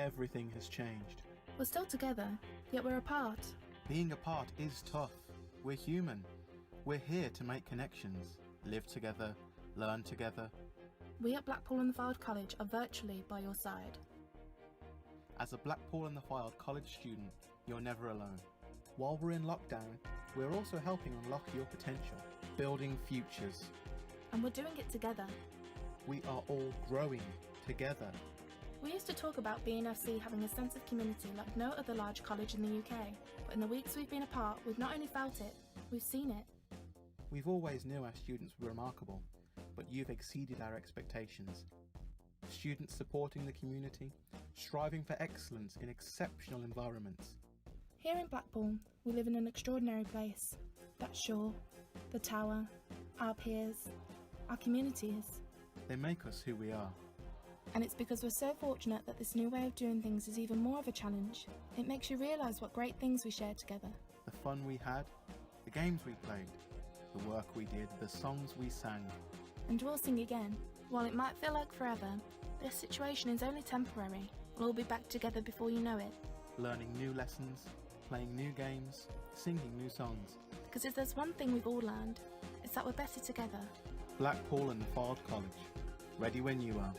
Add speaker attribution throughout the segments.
Speaker 1: Everything has changed.
Speaker 2: We're still together, yet we're apart.
Speaker 1: Being apart is tough. We're human. We're here to make connections, live together, learn together.
Speaker 2: We at Blackpool and the Fylde College are virtually by your side.
Speaker 1: As a Blackpool and the Fylde College student, you're never alone. While we're in lockdown, we're also helping unlock your potential, building futures.
Speaker 2: And we're doing it together.
Speaker 1: We are all growing together.
Speaker 2: We used to talk about B&FC having a sense of community like no other large college in the UK, but in the weeks we've been apart, we've not only felt it, we've seen it.
Speaker 1: We've always knew our students were remarkable, but you've exceeded our expectations. Students supporting the community, striving for excellence in exceptional environments.
Speaker 2: Here in Blackpool, we live in an extraordinary place. That shore, the tower, our peers, our communities.
Speaker 1: They make us who we are.
Speaker 2: And it's because we're so fortunate that this new way of doing things is even more of a challenge. It makes you realise what great things we shared together.
Speaker 1: The fun we had, the games we played, the work we did, the songs we sang.
Speaker 2: And we'll sing again. While it might feel like forever, this situation is only temporary. We'll all be back together before you know it.
Speaker 1: Learning new lessons, playing new games, singing new songs.
Speaker 2: Because if there's one thing we've all learned, it's that we're better together.
Speaker 1: Blackpool and the Fylde College. Ready when you are.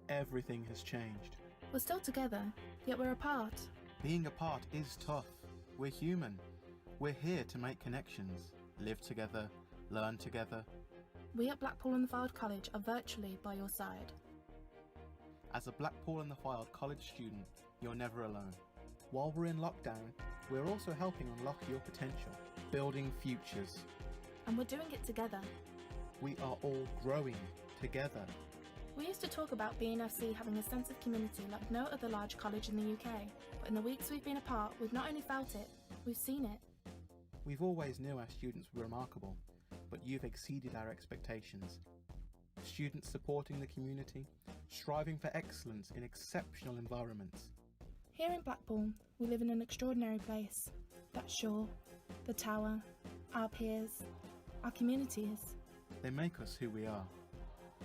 Speaker 1: Everything has changed.
Speaker 2: We're still together, yet we're apart.
Speaker 1: Being apart is tough. We're human. We're here to make connections, live together, learn together.
Speaker 2: We at Blackpool and the Fylde College are virtually by your side.
Speaker 1: As a Blackpool and the Fylde College student, you're never alone. While we're in lockdown, we're also helping unlock your potential, building futures.
Speaker 2: And we're doing it together.
Speaker 1: We are all growing together.
Speaker 2: We used to talk about B&FC having a sense of community like no other large college in the UK, but in the weeks we've been apart, we've not only felt it, we've seen it.
Speaker 1: We've always knew our students were remarkable, but you've exceeded our expectations. Students supporting the community, striving for excellence in exceptional environments.
Speaker 2: Here in Blackpool, we live in an extraordinary place. That shore, the tower, our peers, our communities.
Speaker 1: They make us who we are.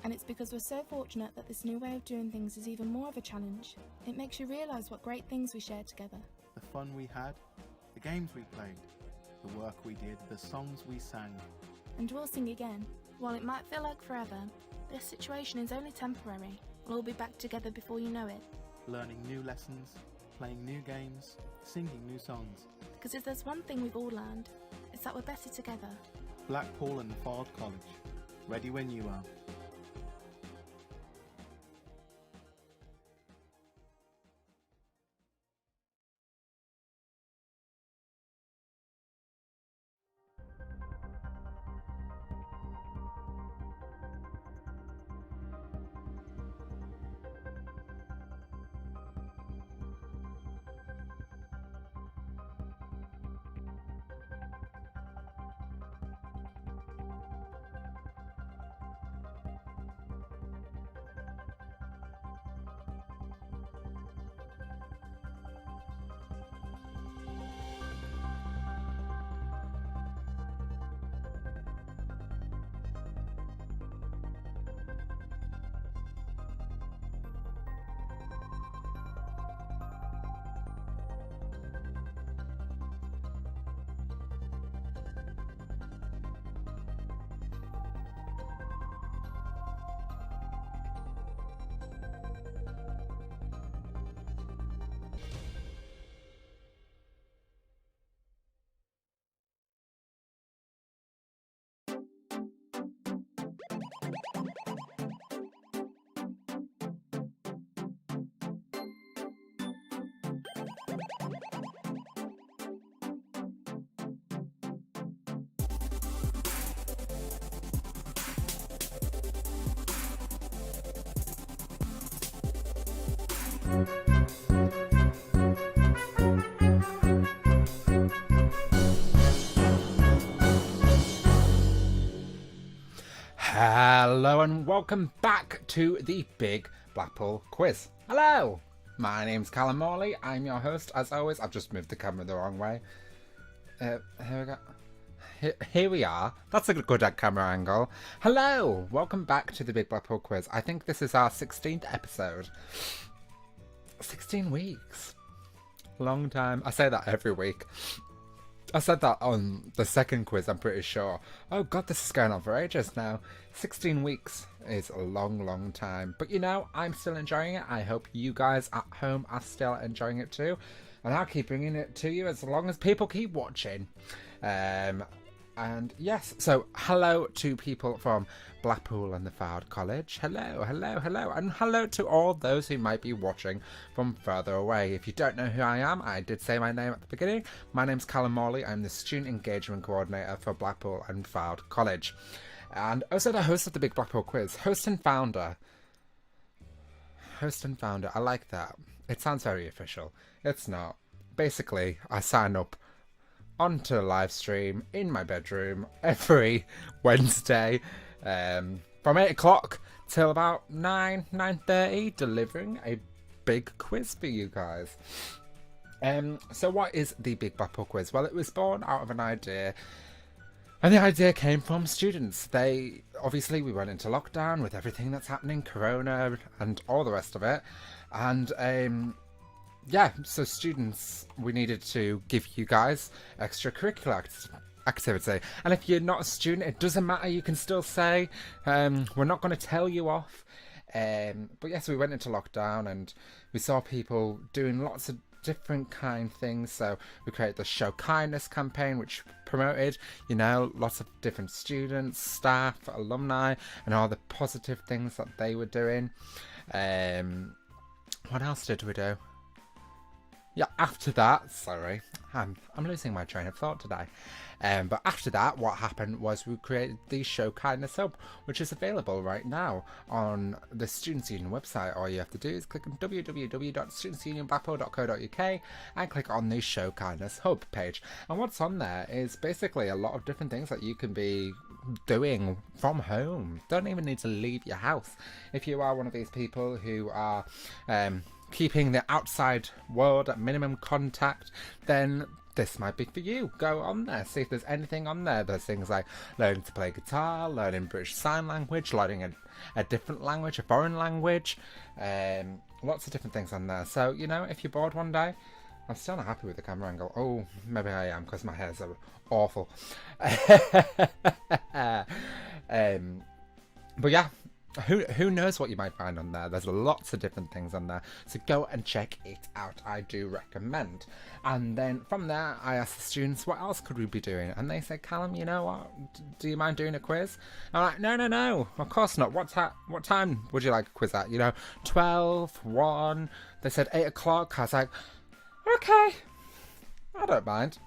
Speaker 2: And it's because we're so fortunate that this new way of doing things is even more of a challenge. It makes you realise what great things we share together.
Speaker 1: The fun we had, the games we played, the work we did, the songs we sang.
Speaker 2: And we'll sing again. While it might feel like forever, this situation is only temporary. We'll all be back together before you know it.
Speaker 1: Learning new lessons, playing new games, singing new songs.
Speaker 2: Because if there's one thing we've all learned, it's that we're better together.
Speaker 1: Blackpool and the Fylde College. Ready when you are.
Speaker 3: Hello and welcome back to the Big Blackpool Quiz. Hello, my name's Callum Morley. I'm your host as always. I've just moved the camera the wrong way. Here we go. Here we are. That's a good camera angle. Hello, welcome back to the Big Blackpool Quiz. I think this is our 16th episode. 16 weeks. Long time. I say that every week. I said that on the second quiz, I'm pretty sure. Oh god, this is going on for ages now. 16 weeks is a long, long time. But you know, I'm still enjoying it. I hope you guys at home are still enjoying it too. And I'll keep bringing it to you as long as people keep watching. And yes, so hello to people from Blackpool and the Fylde College. Hello, hello, hello. And hello to all those who might be watching from further away. If you don't know who I am, I did say my name at the beginning. My name's Callum Morley. I'm the Student Engagement Coordinator for Blackpool and Fylde College. And also the host of the Big Blackpool Quiz. Host and founder. Host and founder. I like that. It sounds very official. It's not. Basically, I sign up onto a live stream in my bedroom every Wednesday from 8 o'clock till about 9:30, delivering a big quiz for you guys. So what is the Big Blackpool Quiz? Well, it was born out of an idea, and the idea came from students. Obviously we went into lockdown with everything that's happening, Corona and all the rest of it, and yeah, so students, we needed to give you guys extracurricular activity. And if you're not a student, it doesn't matter, you can still say, we're not going to tell you off. But yes, we went into lockdown and we saw people doing lots of different kind things. So we created the Show Kindness campaign, which promoted, lots of different students, staff, alumni, and all the positive things that they were doing. What else did we do? Yeah, after that, sorry, I'm losing my train of thought today. But after that, what happened was we created the Show Kindness Hub, which is available right now on the Students' Union website. All you have to do is click on www.studentsunionblackpool.co.uk and click on the Show Kindness Hub page. And what's on there is basically a lot of different things that you can be doing from home. Don't even need to leave your house. If you are one of these people who are keeping the outside world at minimum contact, then this might be for you. Go on there, see if there's anything on there. There's things like learning to play guitar, learning British Sign Language, learning a different language, a foreign language, lots of different things on there. So, if you're bored one day, I'm still not happy with the camera angle. Oh, maybe I am, because my hair's so awful. But yeah, who knows what you might find on there. There's lots of different things on there, so go and check it out. I do recommend. And then from there, I asked the students, what else could we be doing? And they said, Callum, you know what, do you mind doing a quiz? I'm like, no, of course not. What time would you like a quiz at? 12, 1. They said 8 o'clock. I was like, okay, I don't mind.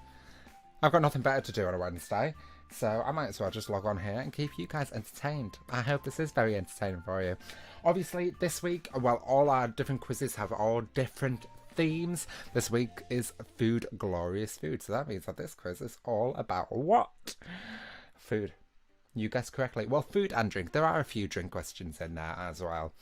Speaker 3: I've got nothing better to do on a Wednesday, so I might as well just log on here and keep you guys entertained. I hope this is very entertaining for you. Obviously, this week, all our different quizzes have all different themes. This week is Food, Glorious Food. So that means that this quiz is all about what? Food. You guessed correctly. Well, food and drink. There are a few drink questions in there as well.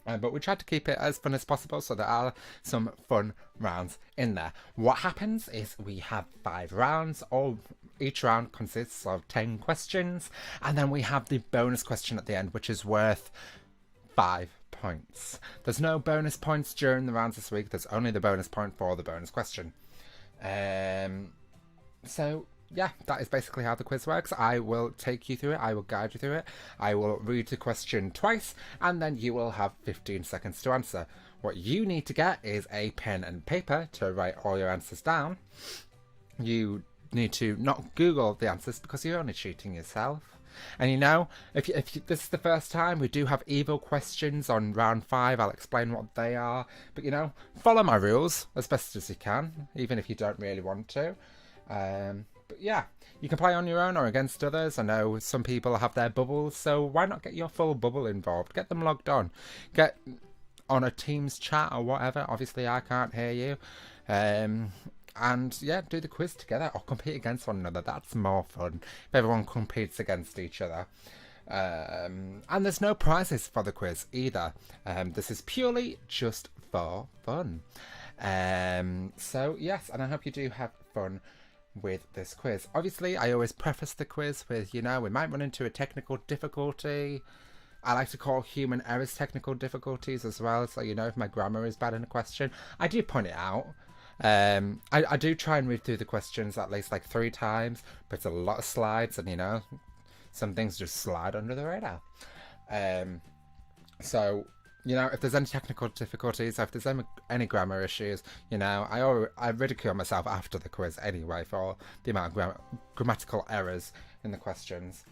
Speaker 3: But we tried to keep it as fun as possible, so there are some fun rounds in there. What happens is we have 5 rounds. Each round consists of 10 questions, and then we have the bonus question at the end, which is worth 5 points. There's no bonus points during the rounds this week. There's only the bonus point for the bonus question. So yeah, that is basically how the quiz works. I will take you through it. I will guide you through it. I will read the question twice, and then you will have 15 seconds to answer. What you need to get is a pen and paper to write all your answers down. You need to not Google the answers, because you're only cheating yourself. And if this is the first time, we do have evil questions on round 5. I'll explain what they are. But follow my rules as best as you can, even if you don't really want to. But yeah, you can play on your own or against others. I know some people have their bubbles, so why not get your full bubble involved? Get them logged on. Get on a Teams chat or whatever. Obviously, I can't hear you. And yeah, do the quiz together or compete against one another. That's more fun if everyone competes against each other. And there's no prizes for the quiz either. This is purely just for fun. So yes, and I hope you do have fun with this quiz. Obviously, I always preface the quiz with, we might run into a technical difficulty. I like to call human errors technical difficulties as well. So, if my grammar is bad in a question, I do point it out. I do try and read through the questions at least like 3 times, but it's a lot of slides, and some things just slide under the radar. So if there's any technical difficulties, if there's any grammar issues, I ridicule myself after the quiz anyway for the amount of grammatical errors in the questions.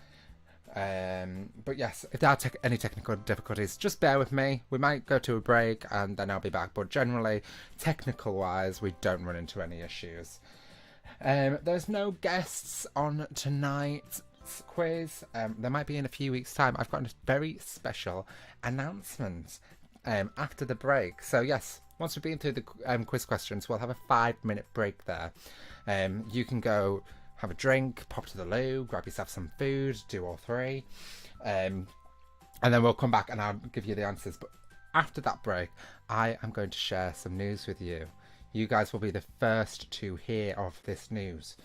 Speaker 3: But yes, if there are any technical difficulties, just bear with me. We might go to a break and then I'll be back, but generally, technical wise, we don't run into any issues. There's no guests on tonight's quiz. There might be in a few weeks' time. I've got a very special announcement after the break. So yes, once we've been through the quiz questions, we'll have a 5-minute break there. You can go have a drink, pop to the loo, grab yourself some food, do all 3. And then we'll come back and I'll give you the answers. But after that break, I am going to share some news with you. You guys will be the first to hear of this news.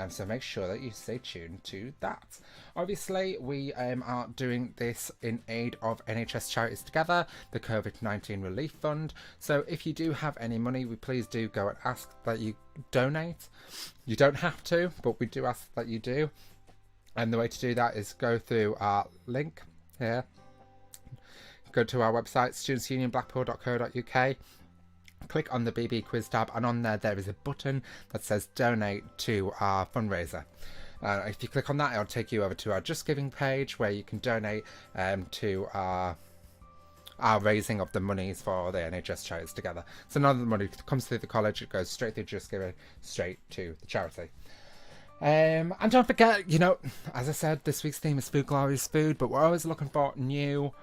Speaker 3: So make sure that you stay tuned to that. Obviously, we are doing this in aid of NHS Charities Together, the COVID-19 Relief Fund. So if you do have any money, we please do go and ask that you donate. You don't have to, but we do ask that you do. And the way to do that is go through our link here. Go to our website, studentsunionblackpool.co.uk. click on the BB Quiz tab, and on there is a button that says donate to our fundraiser. If you click on that, it'll take you over to our Just Giving page where you can donate to our raising of the monies for the NHS charities together. So none of the money comes through the college, it goes straight through Just Giving, straight to the charity. And don't forget, as I said, this week's theme is Food Glorious Food, but we're always looking for new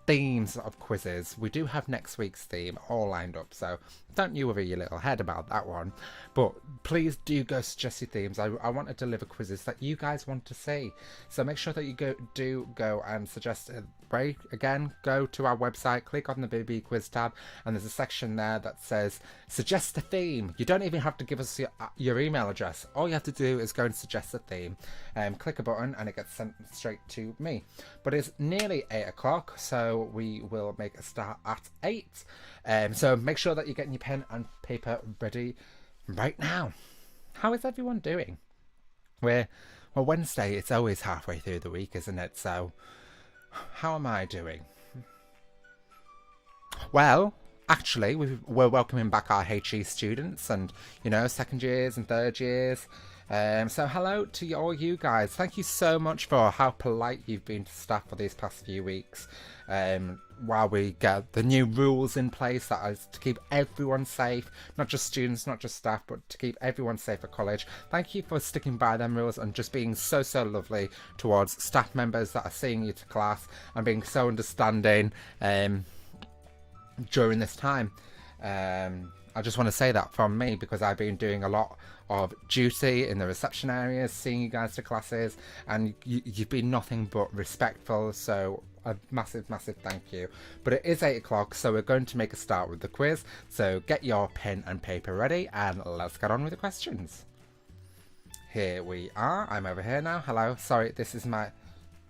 Speaker 3: themes of quizzes. We do have next week's theme all lined up, so don't you worry your little head about that one, but please do go suggest your themes. I want to deliver quizzes that you guys want to see, so make sure that you go and suggest again, go to our website, click on the BB Quiz tab, and there's a section there that says suggest a theme. You don't even have to give us your email address. All you have to do is go and suggest a theme, click a button and it gets sent straight to me. But it's nearly 8 o'clock, so we will make a start at 8. So make sure that you're getting your pen and paper ready right now. How is everyone doing? Well, Wednesday, it's always halfway through the week, isn't it? So how am I doing? Well, actually, we're welcoming back our HE students and, second years and third years. So hello to all you guys. Thank you so much for how polite you've been to staff for these past few weeks. While we get the new rules in place that is to keep everyone safe, not just students, not just staff, but to keep everyone safe at college. Thank you for sticking by them rules and just being so lovely towards staff members that are seeing you to class and being so understanding during this time. I just want to say that from me, because I've been doing a lot of duty in the reception areas, seeing you guys to classes, and you've been nothing but respectful, so a massive thank you. But it is 8 o'clock, so we're going to make a start with the quiz, so get your pen and paper ready and let's get on with the questions. Here we are. I'm over here now. Hello. Sorry, this is my...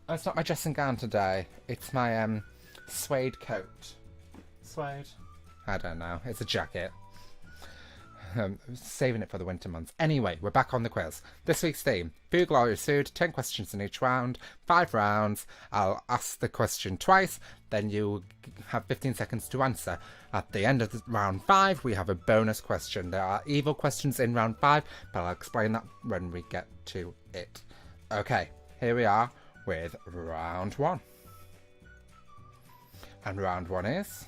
Speaker 3: Oh, it's not my dressing gown today. It's my suede coat. Suede? I don't know. It's a jacket. Saving it for the winter months. Anyway, we're back on the quiz. This week's theme, Food Glorious Food, 10 questions in each round, 5 rounds. I'll ask the question twice, then you have 15 seconds to answer. At the end of round 5, we have a bonus question. There are evil questions in round 5, but I'll explain that when we get to it. Okay, here we are with round 1. And round 1 is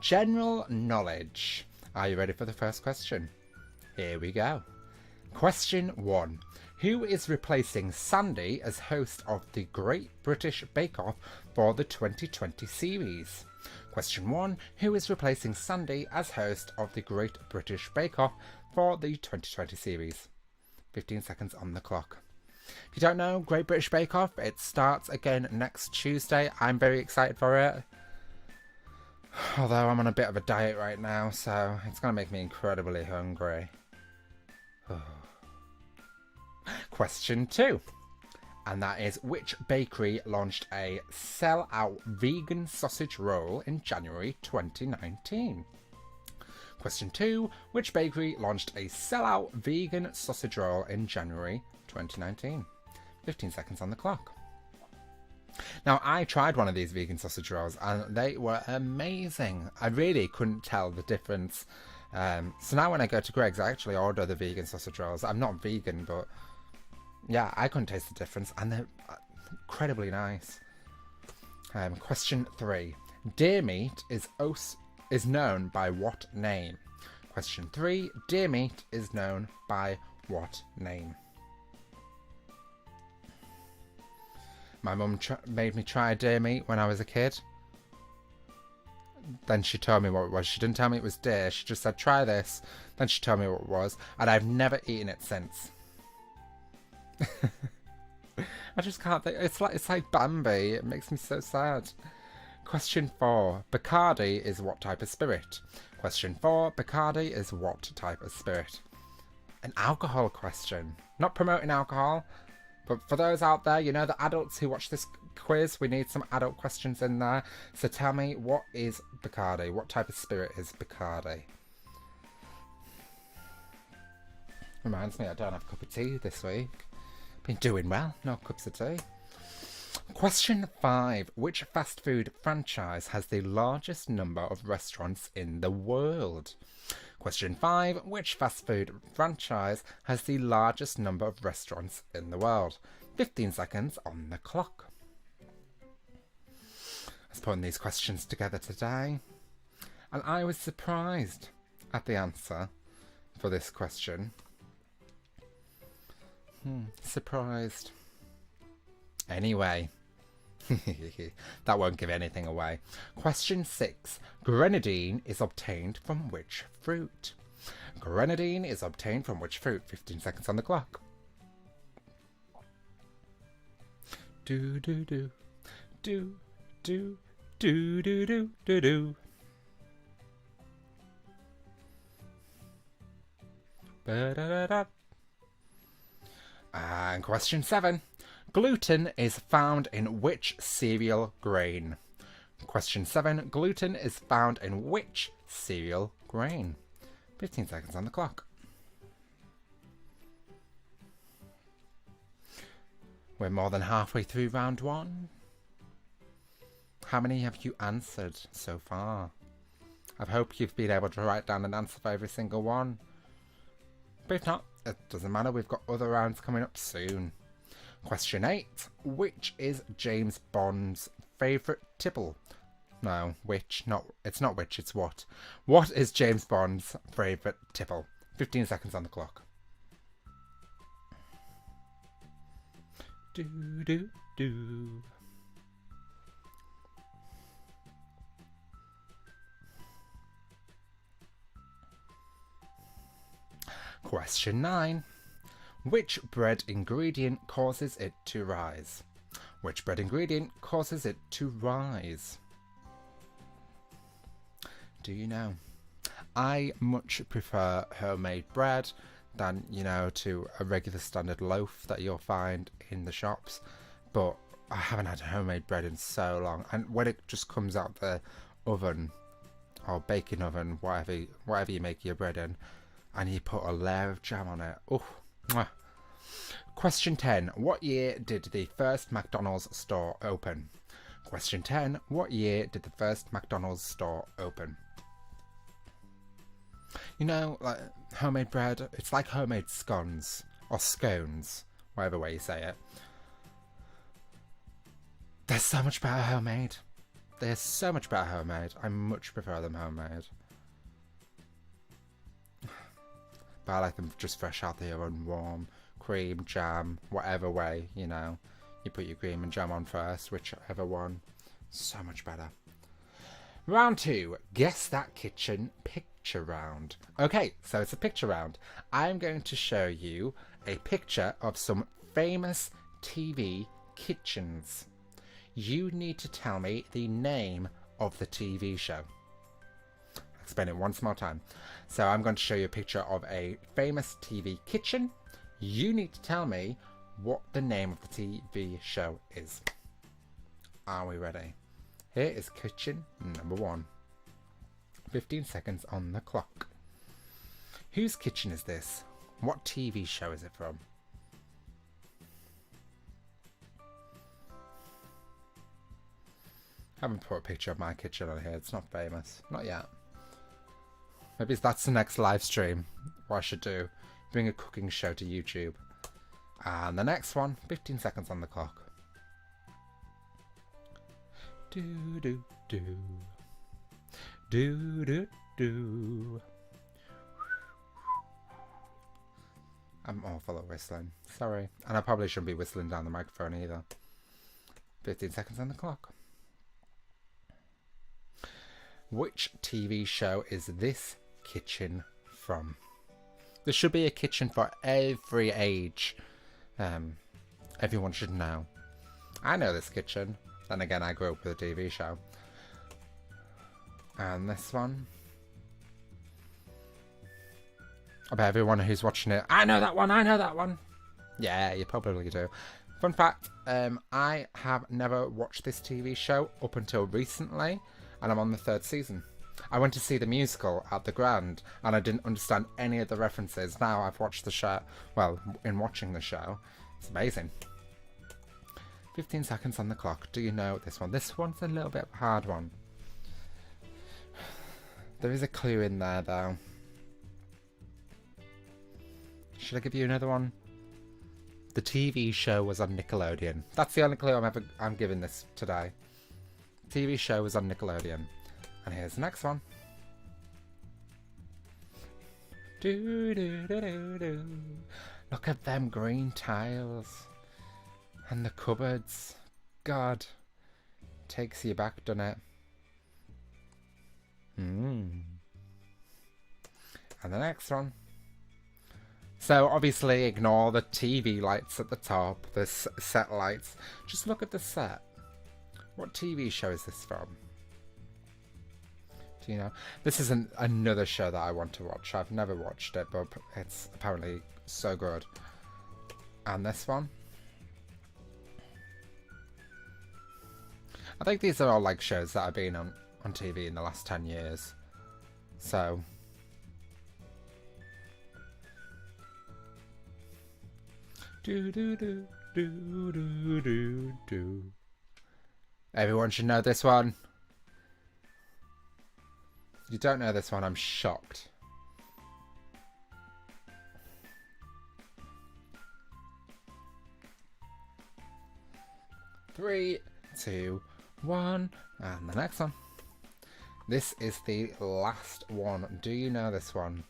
Speaker 3: general knowledge. Are you ready for the first question? Here we go. Question 1. Who is replacing Sandy as host of the Great British Bake Off for the 2020 series? Question 1. Who is replacing Sandy as host of the Great British Bake Off for the 2020 series? 15 seconds on the clock. If you don't know, Great British Bake Off, it starts again next Tuesday. I'm very excited for it. Although I'm on a bit of a diet right now, so it's going to make me incredibly hungry. Question 2. And that is, which bakery launched a sell-out vegan sausage roll in January 2019? Question 2. Which bakery launched a sell-out vegan sausage roll in January 2019? 15 seconds on the clock. Now, I tried one of these vegan sausage rolls and they were amazing. I really couldn't tell the difference. So now when I go to Greg's, I actually order the vegan sausage rolls. I'm not vegan, but yeah, I couldn't taste the difference, and they're incredibly nice. Question 3. Deer meat is known by what name? Question 3. Deer meat is known by what name? My mum made me try deer meat when I was a kid. Then she told me what it was. She didn't tell me it was deer. She just said, try this. Then she told me what it was. And I've never eaten it since. I just can't think. It's like Bambi. It makes me so sad. Question 4. Bacardi is what type of spirit? Question 4. Bacardi is what type of spirit? An alcohol question. Not promoting alcohol. But for those out there, the adults who watch this quiz, we need some adult questions in there. So tell me, what is Bacardi? What type of spirit is Bacardi? Reminds me, I don't have a cup of tea this week. Been doing well, no cups of tea. Question 5. Which fast food franchise has the largest number of restaurants in the world? Question 5. Which fast food franchise has the largest number of restaurants in the world? 15 seconds on the clock. I was putting these questions together today, and I was surprised at the answer for this question. Surprised. Anyway, that won't give anything away. Question 6. Grenadine is obtained from which fruit? Grenadine is obtained from which fruit? 15 seconds on the clock. Do do do do do do do do do do. Ba-da-da-da. And question 7. Gluten is found in which cereal grain? Question 7. Gluten is found in which cereal grain? 15 seconds on the clock. We're more than halfway through round 1. How many have you answered so far? I hope you've been able to write down an answer for every single one. But if not, it doesn't matter, we've got other rounds coming up soon. Question 8. Which is James Bond's favourite tipple? No, which, not, it's not which, it's what. What is James Bond's favourite tipple? 15 seconds on the clock. Do do do. Question 9. Which bread ingredient causes it to rise? Which bread ingredient causes it to rise? Do you know? I much prefer homemade bread than, to a regular standard loaf that you'll find in the shops. But I haven't had homemade bread in so long. And when it just comes out the oven, or baking oven, whatever you make your bread in, and you put a layer of jam on it. Oh, mwah. Question 10. What year did the first McDonald's store open? Question 10. What year did the first McDonald's store open? Like homemade bread, it's like homemade scones, or scones, whatever way you say it. They're so much better homemade. They're so much better homemade. I much prefer them homemade. But I like them just fresh out the oven, warm. Cream, jam, whatever way, you put your cream and jam on first, whichever one. So much better. Round 2. Guess that kitchen picture round. Okay, so it's a picture round. I'm going to show you a picture of some famous TV kitchens. You need to tell me the name of the TV show. I'll explain it once more time. So I'm going to show you a picture of a famous TV kitchen. You need to tell me what the name of the TV show is. Are we ready? Here is kitchen number 1. 15 seconds on the clock. Whose kitchen is this? What TV show is it from? I haven't put a picture of my kitchen on here. It's not famous. Not yet. Maybe that's the next live stream. What I should do. Bring a cooking show to YouTube. And the next one. 15 seconds on the clock. Do do do. Do do do. I'm awful at whistling. Sorry. And I probably shouldn't be whistling down the microphone either. 15 seconds on the clock. Which TV show is this kitchen from? There should be a kitchen for every age. Everyone should know. I know this kitchen. Then again, I grew up with a TV show. And this one. I bet everyone who's watching it, I know that one, I know that one. Yeah, you probably do. Fun fact, I have never watched this TV show up until recently, and I'm on the 3rd season. I went to see the musical at the Grand, and I didn't understand any of the references. Now I've watched the show, well, in watching the show, it's amazing. 15 seconds on the clock. Do you know this one? This one's a little bit of a hard one. There is a clue in there, though. Should I give you another one? The TV show was on Nickelodeon. That's the only clue I'm giving this today. TV show was on Nickelodeon. And here's the next one. Do, do, do, do, do. Look at them green tiles. And the cupboards. God. Takes you back, doesn't it? And the next one. So obviously ignore the TV lights at the top, the set lights. Just look at the set. What TV show is this from? Do you know? This is another show that I want to watch. I've never watched it, but it's apparently so good. And this one. I think these are all like shows that have been on TV in the last 10 years. So... do do do do do do do. Everyone should know this one. If you don't know this one, I'm shocked. Three, two, one, and the next one. This is the last one. Do you know this one?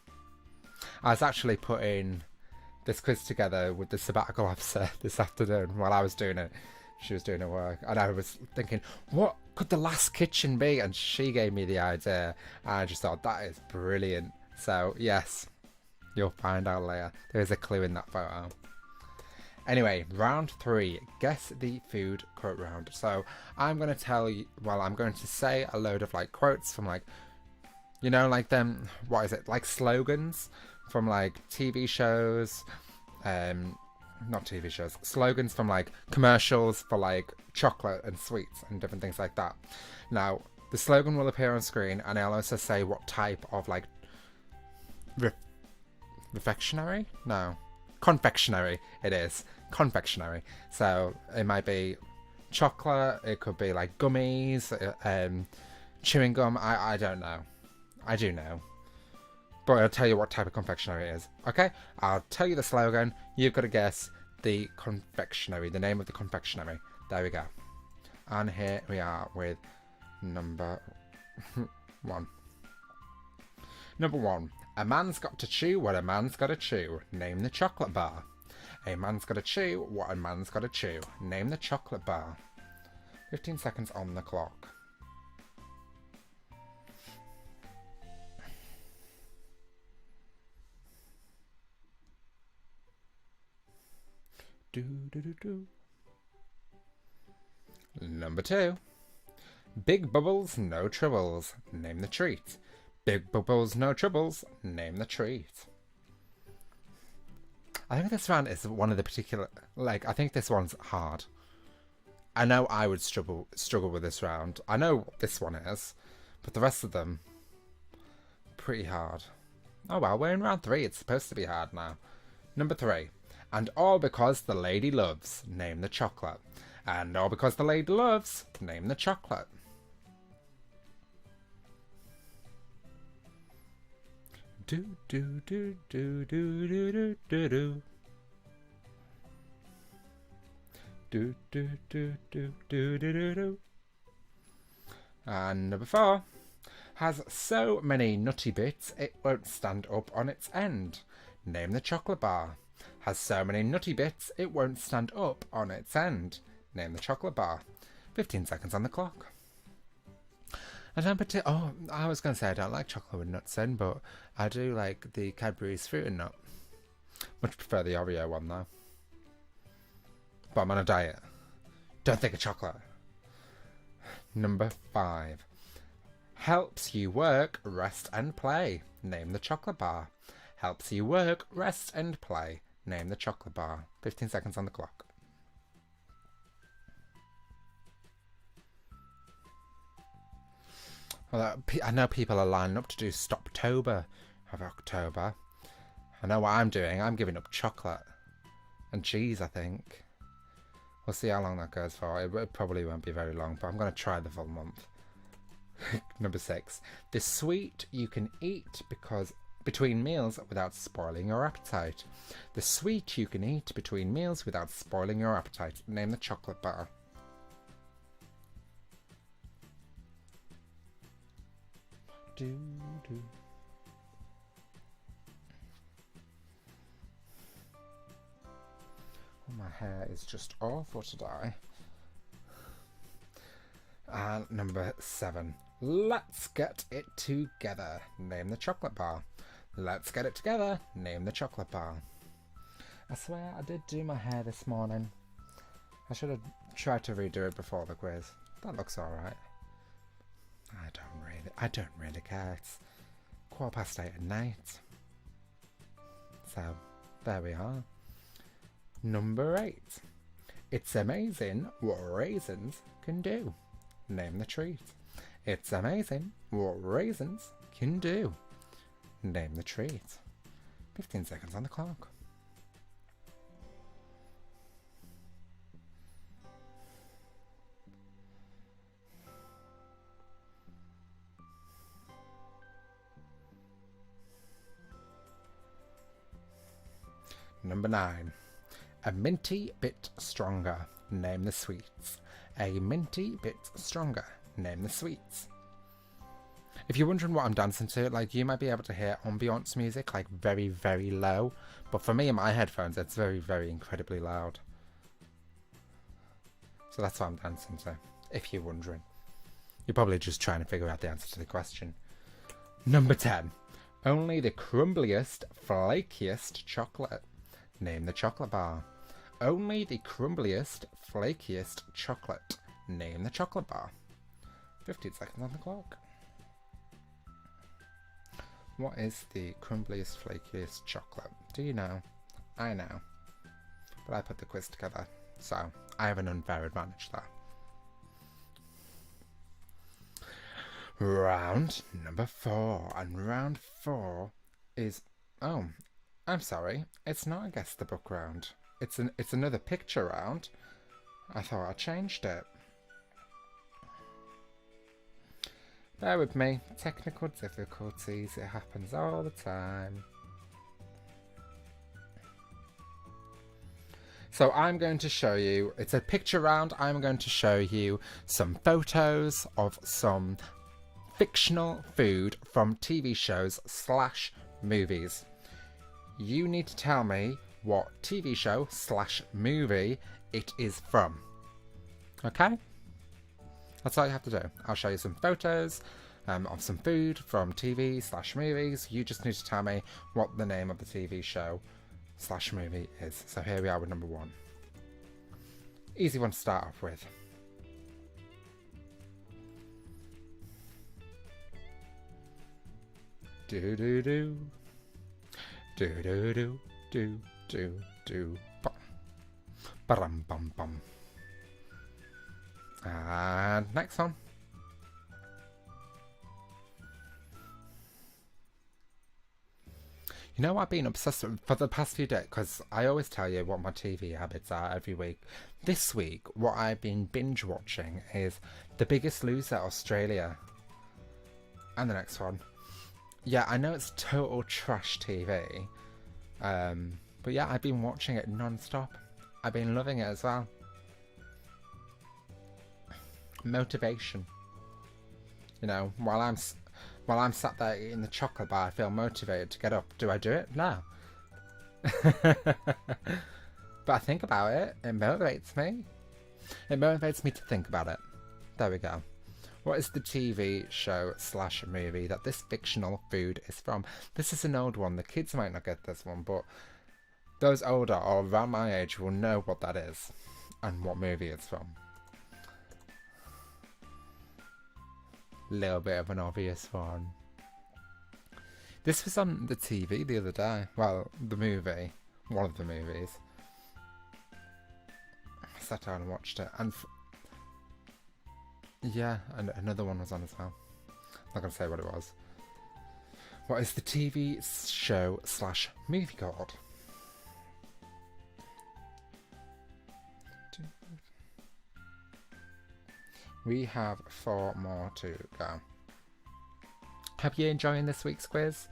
Speaker 3: I was actually putting this quiz together with the sabbatical officer this afternoon while I was doing it. She was doing her work, and I was thinking, what could the last kitchen be? And she gave me the idea, and I just thought, that is brilliant. So yes, you'll find out later. There is a clue in that photo. Anyway, round 3, guess the food quote round. So I'm going to tell you, well, I'm going to say a load of like quotes from like, you know, like them, what is it, like slogans from like TV shows, not TV shows, slogans from like commercials for like chocolate and sweets and different things like that. Now, the slogan will appear on screen, and I'll also say what type of like confectionery? No. Confectionery it is. Confectionery. So it might be chocolate, it could be like gummies, chewing gum, I don't know. I do know. But I'll tell you what type of confectionery it is. Okay? I'll tell you the slogan. You've got to guess the confectionery, the name of the confectionery. There we go. And here we are with number 1. Number 1. A man's got to chew what a man's got to chew. Name the chocolate bar. A man's got to chew what a man's got to chew. Name the chocolate bar. 15 seconds on the clock. Do, do, do, do. Number 2. Big bubbles, no troubles. Name the treat. Big bubbles, no troubles. Name the treat. I think this round is one of the particular... Like, I think this one's hard. I know I would struggle with this round. I know this one is. But the rest of them... pretty hard. Oh well, we're in round 3. It's supposed to be hard now. Number 3. And all because the lady loves. Name the chocolate. And all because the lady loves. Name the chocolate. Do do do do do do do do do. Do do do do do do do do. And number 4. Has so many nutty bits it won't stand up on its end. Name the chocolate bar. Has so many nutty bits it won't stand up on its end. Name the chocolate bar. 15 seconds on the clock. I was going to say I don't like chocolate with nuts in, but I do like the Cadbury's fruit and nut. Much prefer the Oreo one though. But I'm on a diet. Don't think of chocolate. Number 5. Helps you work, rest and play. Name the chocolate bar. Helps you work, rest and play. Name the chocolate bar. 15 seconds on the clock. Well, I know people are lining up to do Stoptober of October. I know what I'm doing. I'm giving up chocolate and cheese, I think. We'll see how long that goes for. It probably won't be very long, but I'm going to try the full month. Number 6. The sweet you can eat because between meals without spoiling your appetite. The sweet you can eat between meals without spoiling your appetite. Name the chocolate bar. Do. Oh, my hair is just awful today. And number 7. Let's get it together. Name the chocolate bar. Let's get it together. Name the chocolate bar. I swear I did do my hair this morning. I should have tried to redo it before the quiz. That looks alright. I don't really care. It's 8:15 at night. So, there we are. Number 8. It's amazing what raisins can do. Name the treat. It's amazing what raisins can do. Name the treat. 15 seconds on the clock. Number 9. A minty bit stronger. Name the sweets. A minty bit stronger. Name the sweets. If you're wondering what I'm dancing to, like, you might be able to hear ambiance music, like, very, very low. But for me in my headphones, it's very, very incredibly loud. So that's what I'm dancing to, if you're wondering. You're probably just trying to figure out the answer to the question. Number 10. Only the crumbliest, flakiest chocolate. Name the chocolate bar. Only the crumbliest, flakiest chocolate. Name the chocolate bar. 15 seconds on the clock. What is the crumbliest, flakiest chocolate? Do you know? I know. But I put the quiz together, so I have an unfair advantage there. Round number 4. And round 4 is... Oh, I'm sorry. It's not a Guess the Book round. It's another picture round. I thought I changed it. Bear with me. Technical difficulties. It happens all the time. So I'm going to show you, it's a picture round. I'm going to show you some photos of some fictional food from TV shows / movies. You need to tell me what TV show / movie it is from. Okay? That's all you have to do. I'll show you some photos of some food from TV / movies. You just need to tell me what the name of the TV show / movie is. So here we are with number 1. Easy one to start off with. Do do do. Do do do do do do. Ba-rum bum bum. And next one. You know, I've been obsessed with, for the past few days, because I always tell you what my TV habits are every week. This week, what I've been binge watching is The Biggest Loser Australia. And the next one. Yeah, I know it's total trash TV. But yeah, I've been watching it non-stop. I've been loving it as well. Motivation. You know, while I'm sat there eating the chocolate bar, I feel motivated to get up. Do I do it? No. But I think about it. It motivates me. It motivates me to think about it. There we go. What is the TV show / movie that this fictional food is from? This is an old one. The kids might not get this one, but those older or around my age will know what that is and what movie it's from. Little bit of an obvious one. This was on the TV the other day. Well, the movie. One of the movies. I sat down and watched it. And yeah, and another one was on as well. I'm not going to say what it was. What is the TV show / movie called? We have 4 more to go. Hope you're enjoying this week's quiz.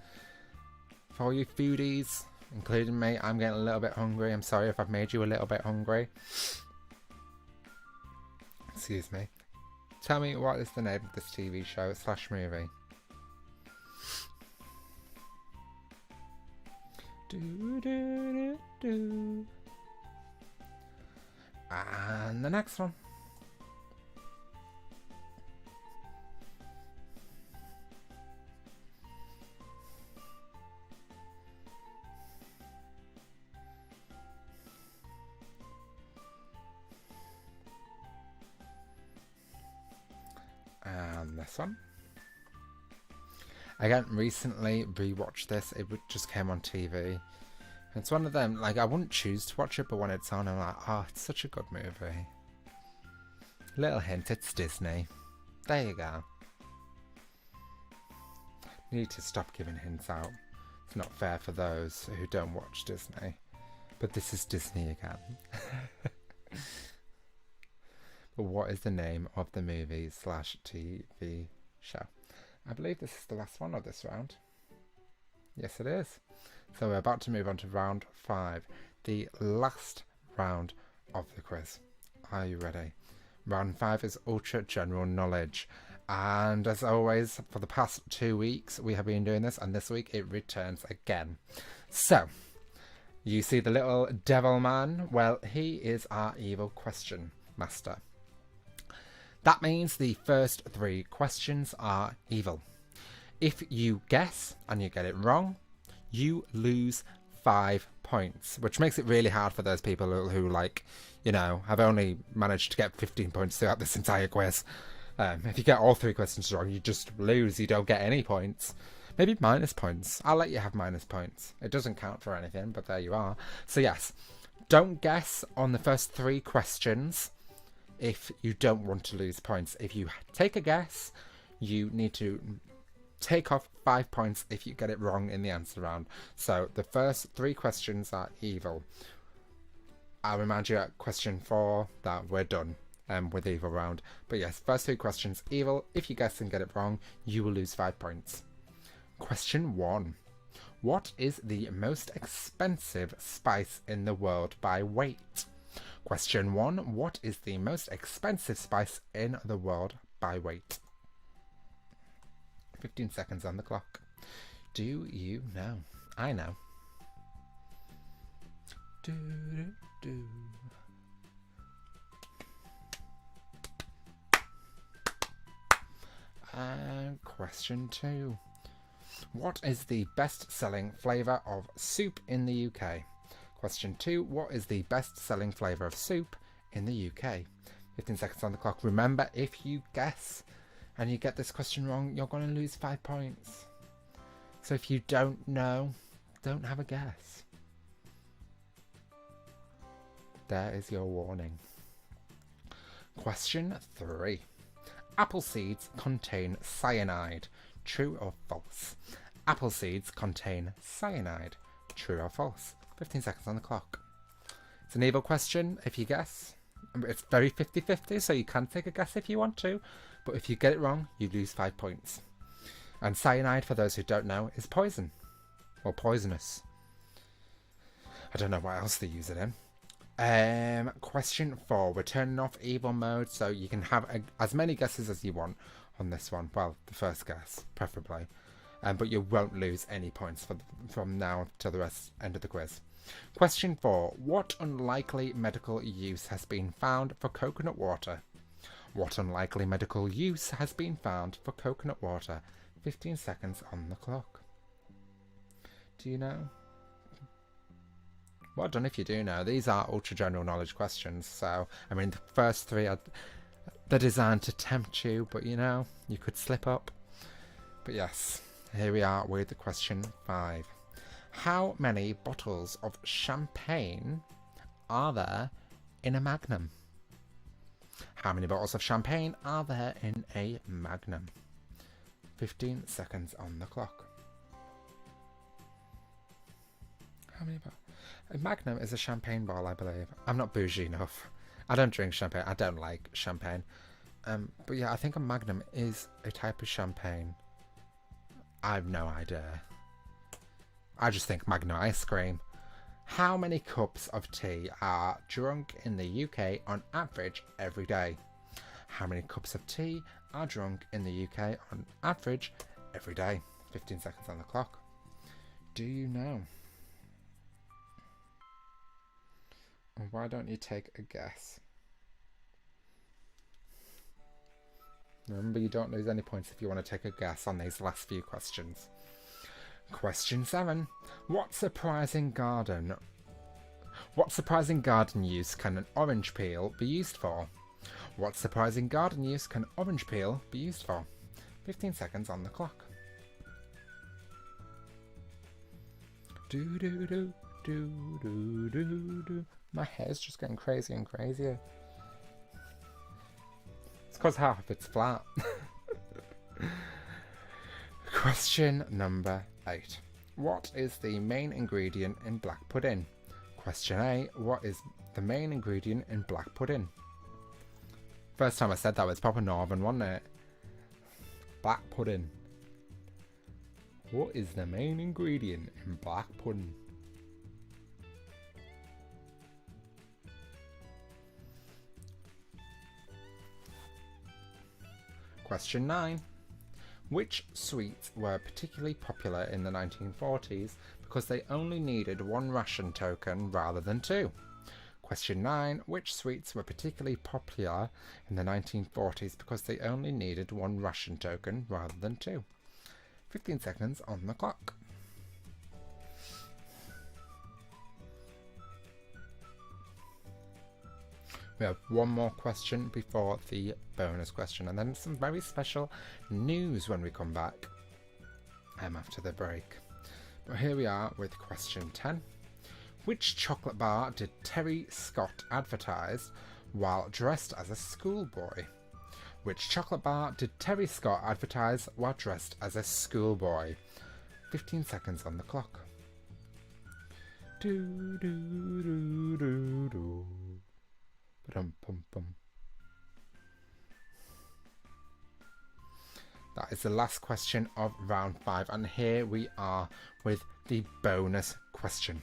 Speaker 3: For all you foodies, including me, I'm getting a little bit hungry. I'm sorry if I've made you a little bit hungry. Excuse me. Tell me, what is the name of this TV show / movie? Do, do, do, do. And the next one. And this one. Again, recently rewatched this. It just came on TV. It's one of them, like, I wouldn't choose to watch it, but when it's on, I'm like, oh, it's such a good movie. Little hint, it's Disney. There you go. Need to stop giving hints out. It's not fair for those who don't watch Disney. But this is Disney again. But what is the name of the movie / TV show? I believe this is the last one of this round. Yes, it is. So we're about to move on to round 5, the last round of the quiz. Are you ready? Round 5 is ultra general knowledge. And as always, for the past 2 weeks, we have been doing this, and this week it returns again. So, you see the little devil man? Well, he is our evil question master. That means the first 3 questions are evil. If you guess and you get it wrong, you lose 5 points, which makes it really hard for those people who like, you know, have only managed to get 15 points throughout this entire quiz. If you get all 3 questions wrong, you just lose. You don't get any points. Maybe minus points. I'll let you have minus points. It doesn't count for anything, but there you are. So yes, don't guess on the first 3 questions if you don't want to lose points. If you take a guess, you need to take off 5 points if you get it wrong in the answer round. So the first 3 questions are evil. I'll remind you at question 4 that we're done with the evil round. But yes, first 3 questions evil. If you guess and get it wrong, you will lose 5 points. Question 1. What is the most expensive spice in the world by weight? Question 1. What is the most expensive spice in the world by weight? 15 seconds on the clock. Do you know? I know. Do, do, do. And question 2. What is the best-selling flavour of soup in the UK? Question 2. What is the best-selling flavour of soup in the UK? 15 seconds on the clock. Remember, if you guess and you get this question wrong, you're going to lose 5 points. So if you don't know, don't have a guess. There is your warning. Question 3. Apple seeds contain cyanide. True or false? Apple seeds contain cyanide. True or false? 15 seconds on the clock. It's an evil question if you guess. It's very 50-50, so you can take a guess if you want to. But if you get it wrong, you lose 5 points. And cyanide, for those who don't know, is poison. Or poisonous. I don't know what else they use it in. Question 4. We're turning off evil mode, so you can have as many guesses as you want on this one. Well, the first guess, preferably. But you won't lose any points from now to the end of the quiz. Question 4. What unlikely medical use has been found for coconut water? What unlikely medical use has been found for coconut water? 15 seconds on the clock. Do you know? Well done if you do know. These are ultra general knowledge questions, so I mean the first 3 are they're designed to tempt you, but you know, you could slip up. But yes, here we are with question 5. How many bottles of champagne are there in a Magnum? How many bottles of champagne are there in a Magnum? 15 seconds on the clock. How many bottles? A Magnum is a champagne bottle, I believe. I'm not bougie enough. I don't drink champagne. I don't like champagne. But yeah, I think a Magnum is a type of champagne. I have no idea. I just think Magnum ice cream. How many cups of tea are drunk in the UK on average every day? How many cups of tea are drunk in the UK on average every day? 15 seconds on the clock. Do you know? Or why don't you take a guess? Remember, you don't lose any points if you want to take a guess on these last few questions. Question 7. What surprising garden use can an orange peel be used for? What surprising garden use can orange peel be used for? 15 seconds on the clock. Do do do do do do do. My hair's just getting crazier and crazier. It's because half of it's flat. Question number 8. What is the main ingredient in black pudding? Question A. What is the main ingredient in black pudding? First time I said that was proper northern, wasn't it? Black pudding. What is the main ingredient in black pudding? Question 9. Which sweets were particularly popular in the 1940s because they only needed one ration token rather than two? Question 9. Which sweets were particularly popular in the 1940s because they only needed one ration token rather than two? 15 seconds on the clock. We have one more question before the bonus question, and then some very special news when we come back after the break. But here we are with question 10. Which chocolate bar did Terry Scott advertise while dressed as a schoolboy? Which chocolate bar did Terry Scott advertise while dressed as a schoolboy? 15 seconds on the clock. Do do do do do. Ba-dum-pum-pum. That is the last question of round 5, and here we are with the bonus question.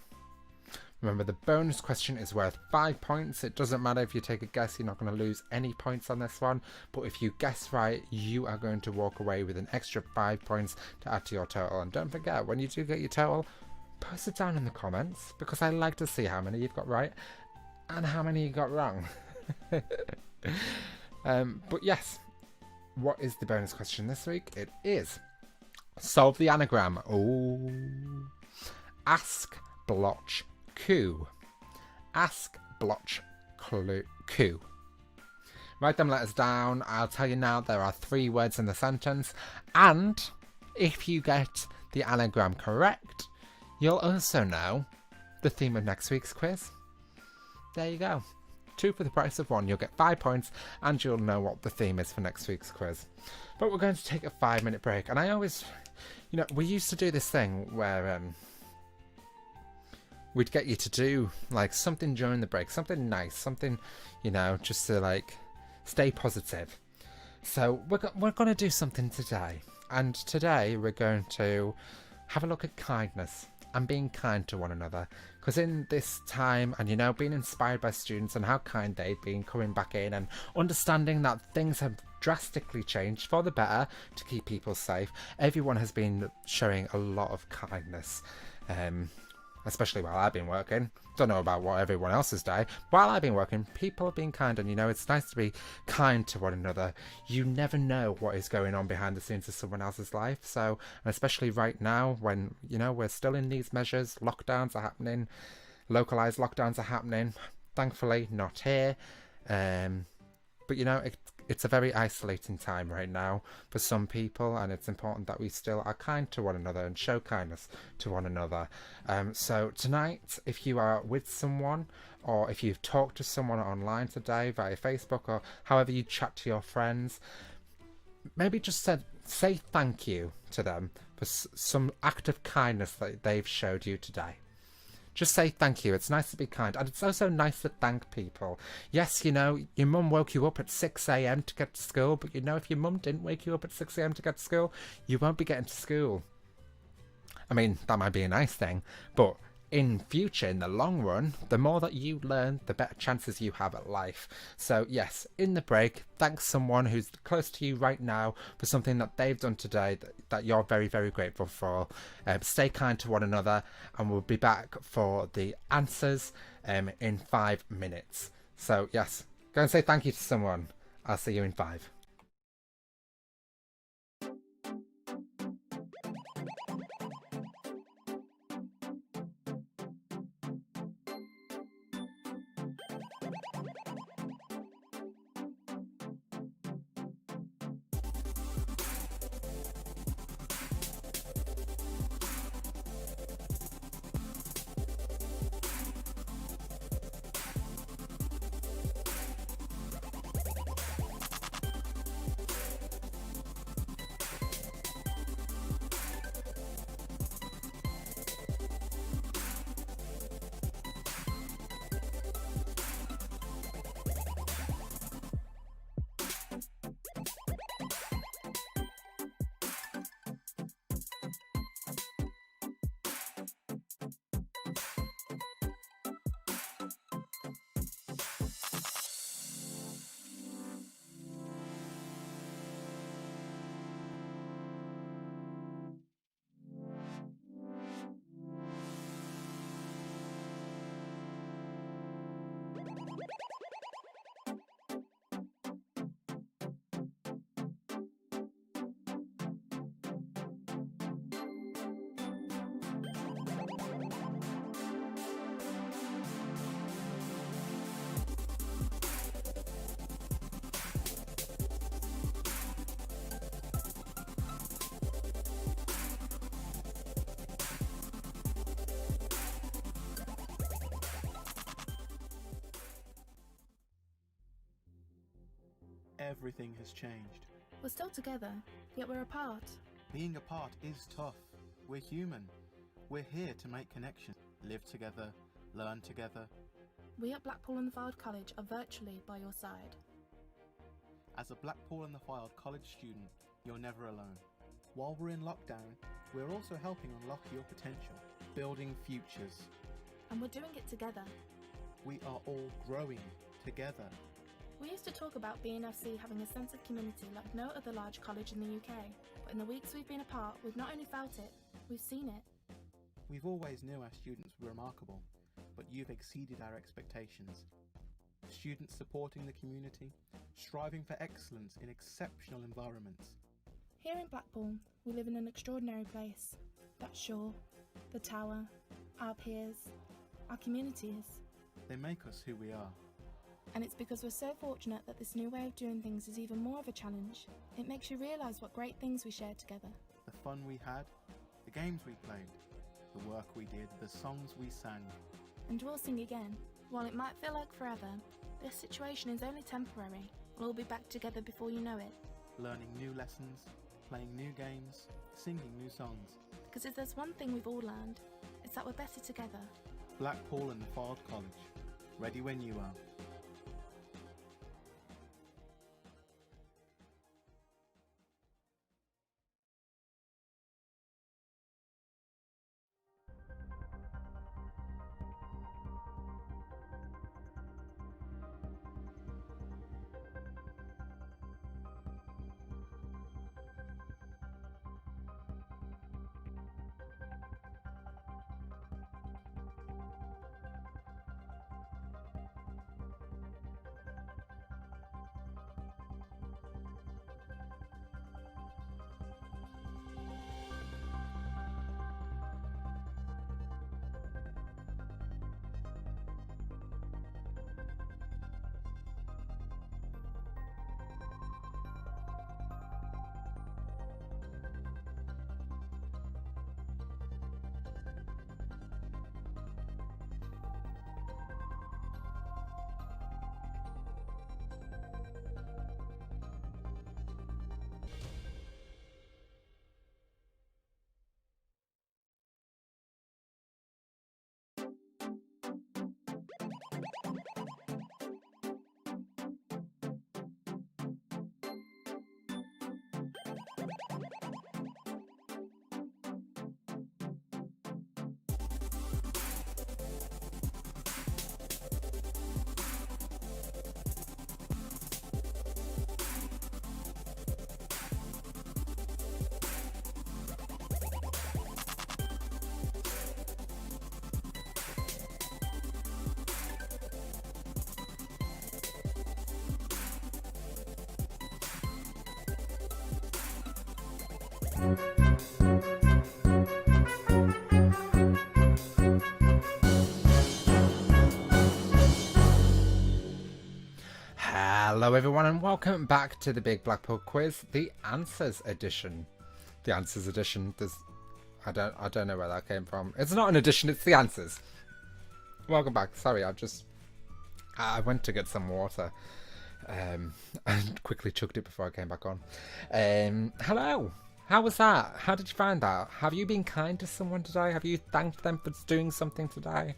Speaker 3: Remember, the bonus question is worth 5 points. It doesn't matter if you take a guess, you're not going to lose any points on this one. But if you guess right, you are going to walk away with an extra 5 points to add to your total. And don't forget, when you do get your total, post it down in the comments, because I like to see how many you've got right and how many you got wrong. But yes, what is the bonus question this week? It is solve the anagram. Oh, ask, blotch, coup. Ask, blotch, coup. Write them letters down. I'll tell you now, there are 3 words in the sentence, and if you get the anagram correct, you'll also know the theme of next week's quiz. There you go. 2 for the price of 1. You'll get 5 points and you'll know what the theme is for next week's quiz. But we're going to take a 5-minute break, and I always, we used to do this thing where we'd get you to do like something during the break, something nice, something, just to like stay positive. So we're going to do something today, and today we're going to have a look at kindness and being kind to one another, because in this time, and being inspired by students and how kind they've been coming back in and understanding that things have drastically changed for the better to keep people safe, everyone has been showing a lot of kindness, especially while I've been working. Don't know about what everyone else has done. While I've been working, people have been kind, and it's nice to be kind to one another. You never know what is going on behind the scenes of someone else's life. So, and especially right now when, we're still in these measures, lockdowns are happening, localized lockdowns are happening. Thankfully, not here. But it's a very isolating time right now for some people, and it's important that we still are kind to one another and show kindness to one another. So tonight, if you are with someone, or if you've talked to someone online today via Facebook, or however you chat to your friends, maybe just say thank you to them for some act of kindness that they've showed you today. Just say thank you. It's nice to be kind. And it's also nice to thank people. Yes, you know, your mum woke you up at 6 a.m. to get to school, but you know, if your mum didn't wake you up at 6 a.m. to get to school, you won't be getting to school. I mean, that might be a nice thing, but in future, in the long run, the more that you learn, the better chances you have at life. So yes, in the break, thank someone who's close to you right now for something that they've done today that you're very, very grateful for. Stay kind to one another, and we'll be back for the answers in 5 minutes. So yes, go and say thank you to someone. I'll see you in 5.
Speaker 1: Everything has changed.
Speaker 2: We're still together, yet we're apart.
Speaker 1: Being apart is tough. We're human. We're here to make connections, live together, learn together.
Speaker 2: We at Blackpool and the Fylde College are virtually by your side.
Speaker 1: As a Blackpool and the Fylde College student, you're never alone. While we're in lockdown, we're also helping unlock your potential, building futures.
Speaker 2: And we're doing it together.
Speaker 1: We are all growing together.
Speaker 2: We used to talk about B&FC having a sense of community like no other large college in the UK, but in the weeks we've been apart, we've not only felt it, we've seen it.
Speaker 1: We've always knew our students were remarkable, but you've exceeded our expectations. Students supporting the community, striving for excellence in exceptional environments.
Speaker 2: Here in Blackpool, we live in an extraordinary place. That's Shore, the Tower, our peers, our communities.
Speaker 1: They make us who we are.
Speaker 2: And it's because we're so fortunate that this new way of doing things is even more of a challenge. It makes you realise what great things we share together.
Speaker 1: The fun we had, the games we played, the work we did, the songs we sang.
Speaker 2: And we'll sing again. While it might feel like forever, this situation is only temporary. We'll all be back together before you know it.
Speaker 1: Learning new lessons, playing new games, singing new songs.
Speaker 2: Because if there's one thing we've all learned, it's that we're better together.
Speaker 1: Blackpool and the Fylde College. Ready when you are.
Speaker 3: Hello everyone and welcome back to the Big Blackpool Quiz, the Answers Edition. The Answers Edition, I don't know where that came from. It's not an edition, it's the answers. Welcome back. Sorry, I went to get some water and quickly chugged it before I came back on. Hello. How was that? How did you find that? Have you been kind to someone today? Have you thanked them for doing something today?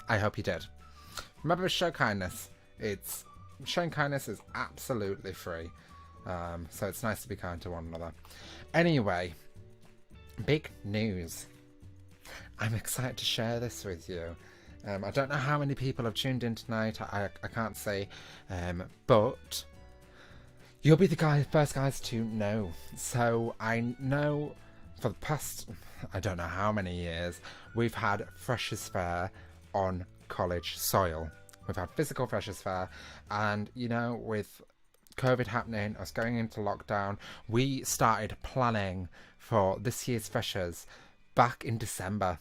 Speaker 3: I hope you did. Remember to show kindness. Showing kindness is absolutely free. So it's nice to be kind to one another. Anyway, big news. I'm excited to share this with you. I don't know how many people have tuned in tonight. I can't say, but you'll be the first guys to know. So I know for the past, I don't know how many years, we've had Freshers' Fair on college soil. We've had physical Freshers' Fair, and you know, with COVID happening, us going into lockdown, we started planning for this year's Freshers back in December.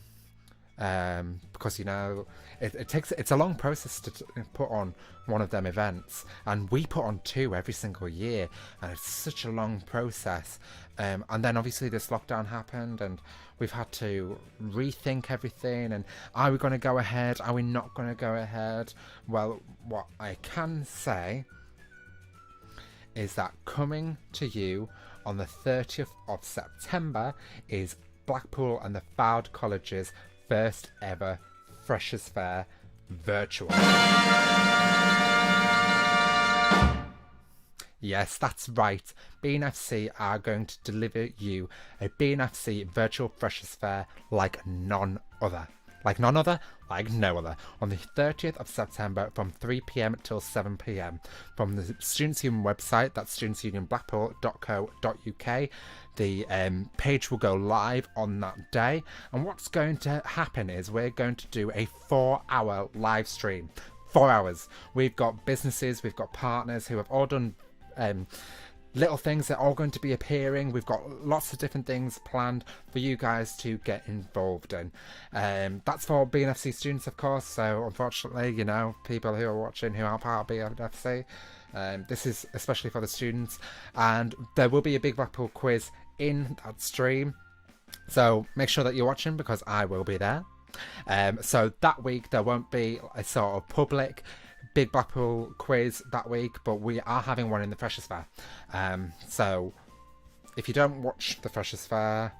Speaker 3: Because you know it's a long process to put on one of them events, and we put on 2 every single year, and it's such a long process. And then obviously this lockdown happened, and we've had to rethink everything. And are we going to go ahead? Are we not going to go ahead? Well, what I can say is that coming to you on the 30th of September is Blackpool and the Fylde College's first ever Freshers' Fair virtual. Yes, that's right. B&FC are going to deliver you a B&FC virtual Freshers' Fair like none other. Like none other, like no other. On the 30th of September from 3 p.m. till 7 p.m. From the Students' Union website, that's studentsunionblackpool.co.uk. The page will go live on that day. And what's going to happen is we're going to do a 4-hour live stream. 4 hours. We've got businesses, we've got partners who have all done little things that are all going to be appearing. We've got lots of different things planned for you guys to get involved in. That's for B&FC students, of course. So unfortunately, you know, people who are watching who are part of B&FC, this is especially for the students. And there will be a Big Blackpool quiz in that stream. So make sure that you're watching, because I will be there. So that week there won't be a sort of public Big Blackpool quiz that week, but we are having one in the Freshers' Fair. So if you don't watch the Freshers' Fair,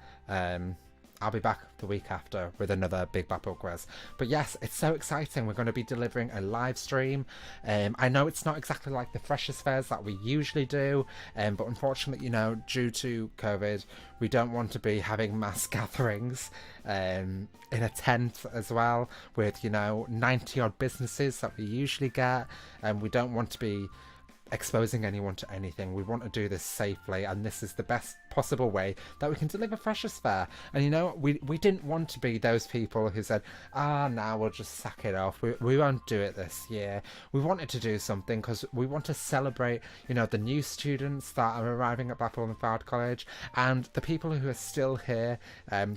Speaker 3: I'll be back the week after with another Big Blackpool quiz. But yes, it's so exciting. We're going to be delivering a live stream. I know it's not exactly like the Freshers' Fairs that we usually do, but unfortunately, you know, due to COVID, we don't want to be having mass gatherings in a tent as well with, you know, 90 odd businesses that we usually get, and we don't want to be exposing anyone to anything. We want to do this safely, and this is the best possible way that we can deliver Freshers' Fair. And you know, we didn't want to be those people who said, now we'll just sack it off, we won't do it this year. We wanted to do something because we want to celebrate, you know, the new students that are arriving at Blackpool and Fylde College, and the people who are still here,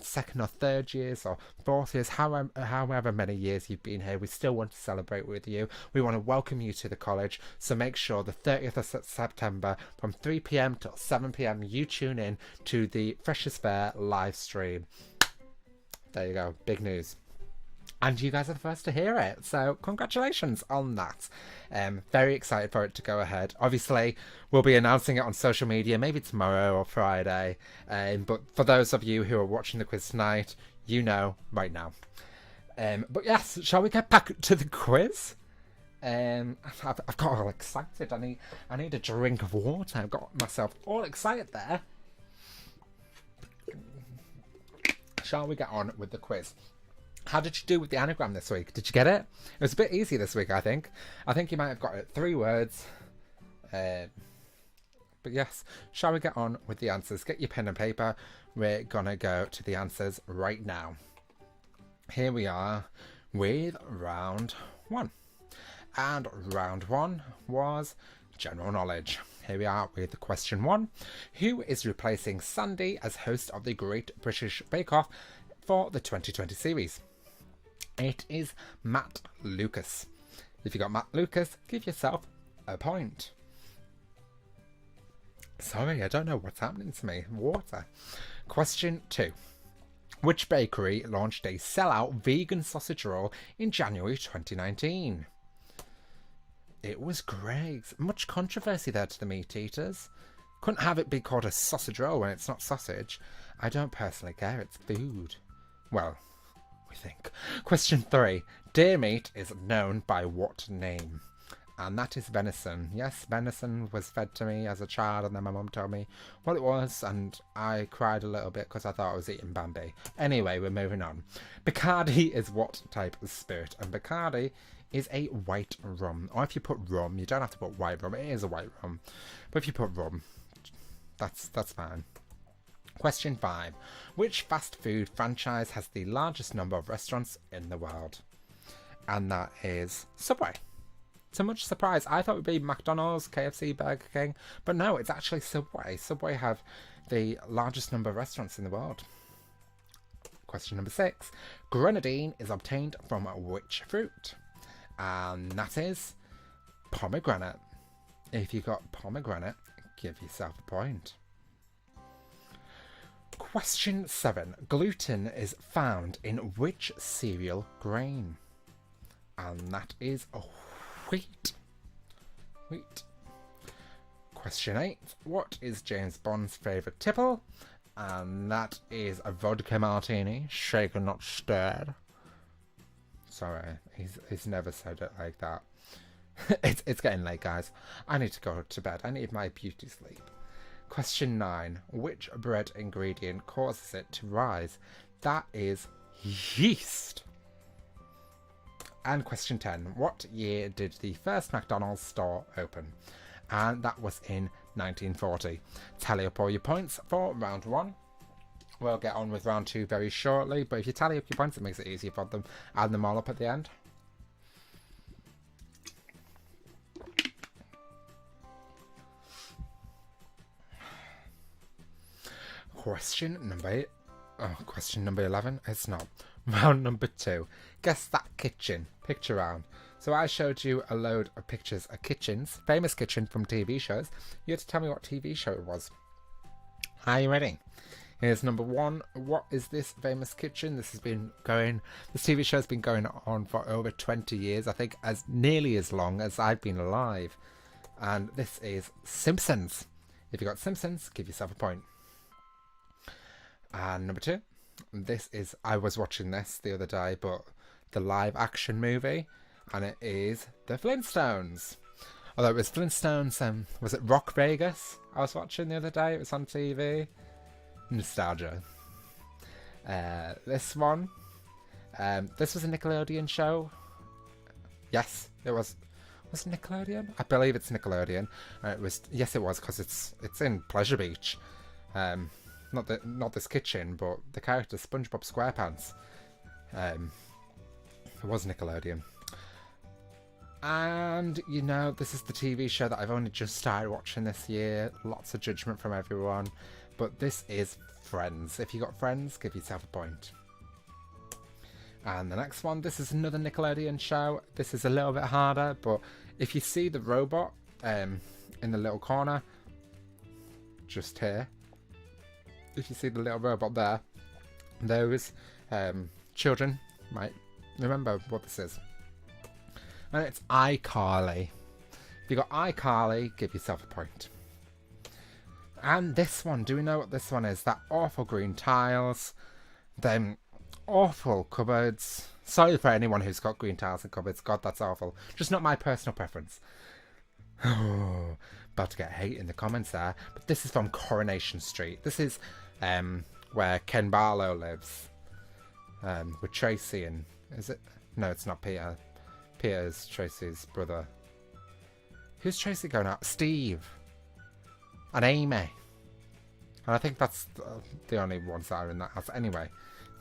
Speaker 3: second or third years or fourth years, however many years you've been here. We still want to celebrate with you. We want to welcome you to the college, so make sure the 30th of September from 3 p.m. till 7 p.m. you tune in to the Freshers' Fair live stream. There you go, big news. And you guys are the first to hear it, so congratulations on that. Very excited for it to go ahead. Obviously, we'll be announcing it on social media, maybe tomorrow or Friday. But for those of you who are watching the quiz tonight, you know right now. But yes, shall we get back to the quiz? I've got all excited. I need a drink of water. I've got myself all excited there. Shall we get on with the quiz? How did you do with the anagram this week? Did you get it? It was a bit easy this week, I think. I think you might have got it 3 words. But yes, shall we get on with the answers? Get your pen and paper. We're gonna go to the answers right now. Here we are with round 1. And round 1 was general knowledge. Here we are with question 1. Who is replacing Sandy as host of the Great British Bake Off for the 2020 series? It is Matt Lucas. If you got Matt Lucas, give yourself a point. Sorry, I don't know what's happening to me. Water. Question 2. Which bakery launched a sellout vegan sausage roll in January 2019? It was Greggs. Much controversy there to the meat eaters. Couldn't have it be called a sausage roll when it's not sausage. I don't personally care, it's food. Well, we think. Question 3. Deer meat is known by what name? And that is venison. Yes, venison was fed to me as a child, and then my mum told me what it was, and I cried a little bit because I thought I was eating Bambi. Anyway, we're moving on. Bacardi is what type of spirit? And Bacardi is a white rum. Or if you put rum, you don't have to put white rum. It is a white rum. But if you put rum, that's fine. Question 5. Which fast food franchise has the largest number of restaurants in the world? And that is Subway. To much surprise, I thought it would be McDonald's, KFC, Burger King, but no, it's actually Subway. Subway have the largest number of restaurants in the world. Question number 6. Grenadine is obtained from which fruit? And that is pomegranate. If you got pomegranate, give yourself a point. Question 7. Gluten is found in which cereal grain? And that is wheat. Question 8. What is James Bond's favourite tipple? And that is a vodka martini, shaken not stirred. Sorry, he's never said it like that. It's getting late, guys. I need to go to bed. I need my beauty sleep. Question 9. Which bread ingredient causes it to rise? That is yeast. And question 10. What year did the first McDonald's store open? And that was in 1940. Tally up all your points for round 1. We'll get on with round 2 very shortly, but if you tally up your points, it makes it easier for them. Add them all up at the end. Question number 11. It's not. Round number 2. Guess that kitchen. Picture round. So I showed you a load of pictures of kitchens, famous kitchen from TV shows. You had to tell me what TV show it was. Are you ready? Here's number 1. What is this famous kitchen? This TV show has been going on for over 20 years. I think as nearly as long as I've been alive. And this is Simpsons. If you got Simpsons, give yourself a point. And number 2. I was watching this the other day, but the live action movie, and it is The Flintstones. Although it was Flintstones, was it Rock Vegas I was watching the other day? It was on TV. Nostalgia. This one, this was a Nickelodeon show. Yes, it was. Was it Nickelodeon? I believe it's Nickelodeon. It was. Yes, it was, because it's in Pleasure Beach. Not this kitchen, but the character SpongeBob SquarePants. It was Nickelodeon. And, you know, this is the TV show that I've only just started watching this year. Lots of judgment from everyone. But this is Friends. If you got Friends, give yourself a point. And the next one, this is another Nickelodeon show. This is a little bit harder, but if you see the robot in the little corner, just here, if you see the little robot there, those children might remember what this is. And it's iCarly. If you got iCarly, give yourself a point. And this one, do we know what this one is? That awful green tiles, them awful cupboards. Sorry for anyone who's got green tiles and cupboards. God, that's awful. Just not my personal preference. Oh, about to get hate in the comments there. But this is from Coronation Street. This is where Ken Barlow lives. With Tracy and... Is it? No, it's not Peter. Peter's Tracy's brother. Who's Tracy going out? Steve. And Amy. And I think that's the only ones that are in that house. Anyway,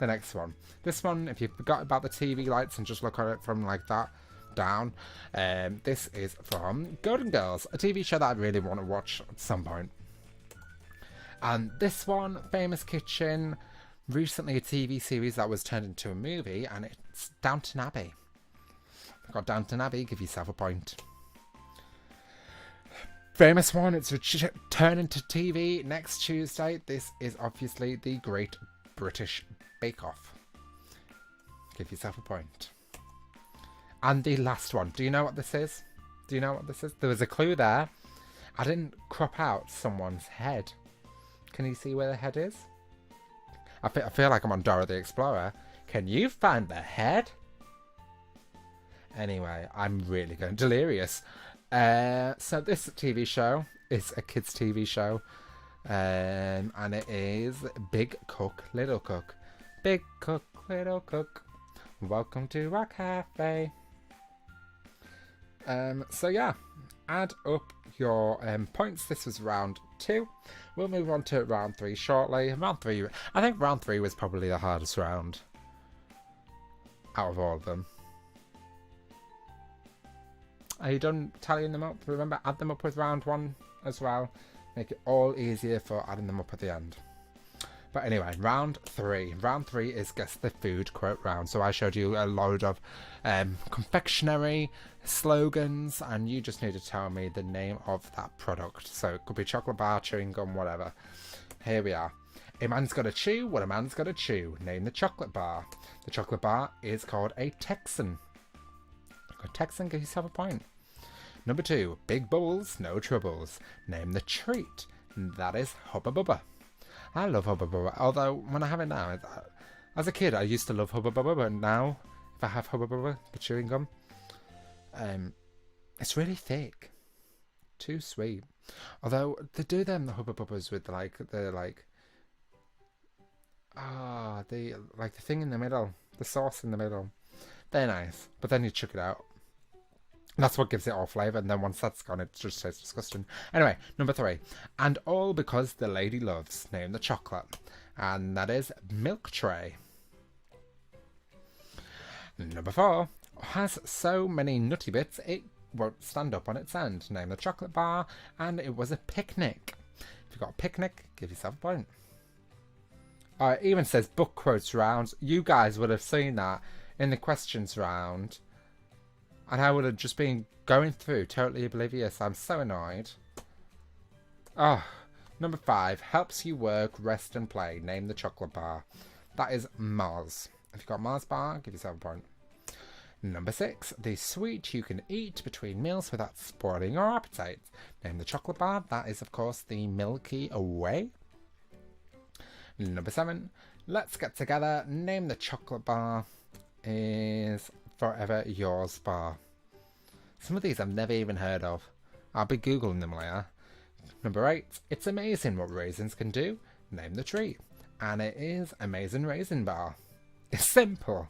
Speaker 3: the next one. This one, if you forgot about the TV lights and just look at it from like that down, this is from Golden Girls, a TV show that I really want to watch at some point. And this one, Famous Kitchen, recently a TV series that was turned into a movie, and it's Downton Abbey. Got Downton Abbey, give yourself a point. Famous one, it's returning to TV next Tuesday. This is obviously the Great British Bake Off. Give yourself a point. And the last one, do you know what this is? Do you know what this is? There was a clue there. I didn't crop out someone's head. Can you see where the head is? I feel like I'm on Dora the Explorer. Can you find the head? Anyway, I'm really going delirious. So this TV show is a kids' TV show. And it is Big Cook, Little Cook. Big Cook, Little Cook. Welcome to our cafe. So yeah, add up your points. This was round 2. We'll move on to round 3 shortly. Round 3, I think round 3 was probably the hardest round out of all of them. Are you done tallying them up? Remember, add them up with round 1 as well. Make it all easier for adding them up at the end. But anyway, round 3. Round 3 is Guess the Food quote round. So I showed you a load of confectionery slogans, and you just need to tell me the name of that product. So it could be chocolate bar, chewing gum, whatever. Here we are. A man's got to chew what a man's got to chew. Name the chocolate bar. The chocolate bar is called a Texan. A Texan, give yourself a point. Number 2, big bubbles, no troubles. Name the treat. That is Hubba Bubba. I love Hubba Bubba, although when I have it now, as a kid I used to love Hubba Bubba, but now if I have Hubba Bubba, the chewing gum, it's really thick, too sweet. Although they do them, the Hubba Bubbas, with the thing in the middle, the sauce in the middle. They're nice, but then you chuck it out. That's what gives it all flavour, and then once that's gone, it just tastes disgusting. Anyway, number 3. And all because the lady loves. Name the chocolate. And that is Milk Tray. Number 4. Has so many nutty bits, it won't stand up on its end. Name the chocolate bar. And it was a picnic. If you've got a picnic, give yourself a point. It even says book quotes round. You guys would have seen that in the questions round. And I would have just been going through, totally oblivious. I'm so annoyed. Number 5. Helps you work, rest and play. Name the chocolate bar. That is Mars. If you've got Mars bar, give yourself a point. Number 6. The sweet you can eat between meals without spoiling your appetite. Name the chocolate bar. That is, of course, the Milky Way. Number 7. Let's get together. Name the chocolate bar. Is Forever Yours bar. Some of these I've never even heard of. I'll be googling them later. Number 8. It's amazing what raisins can do. Name the treat. And it is Amazing Raisin Bar. It's simple.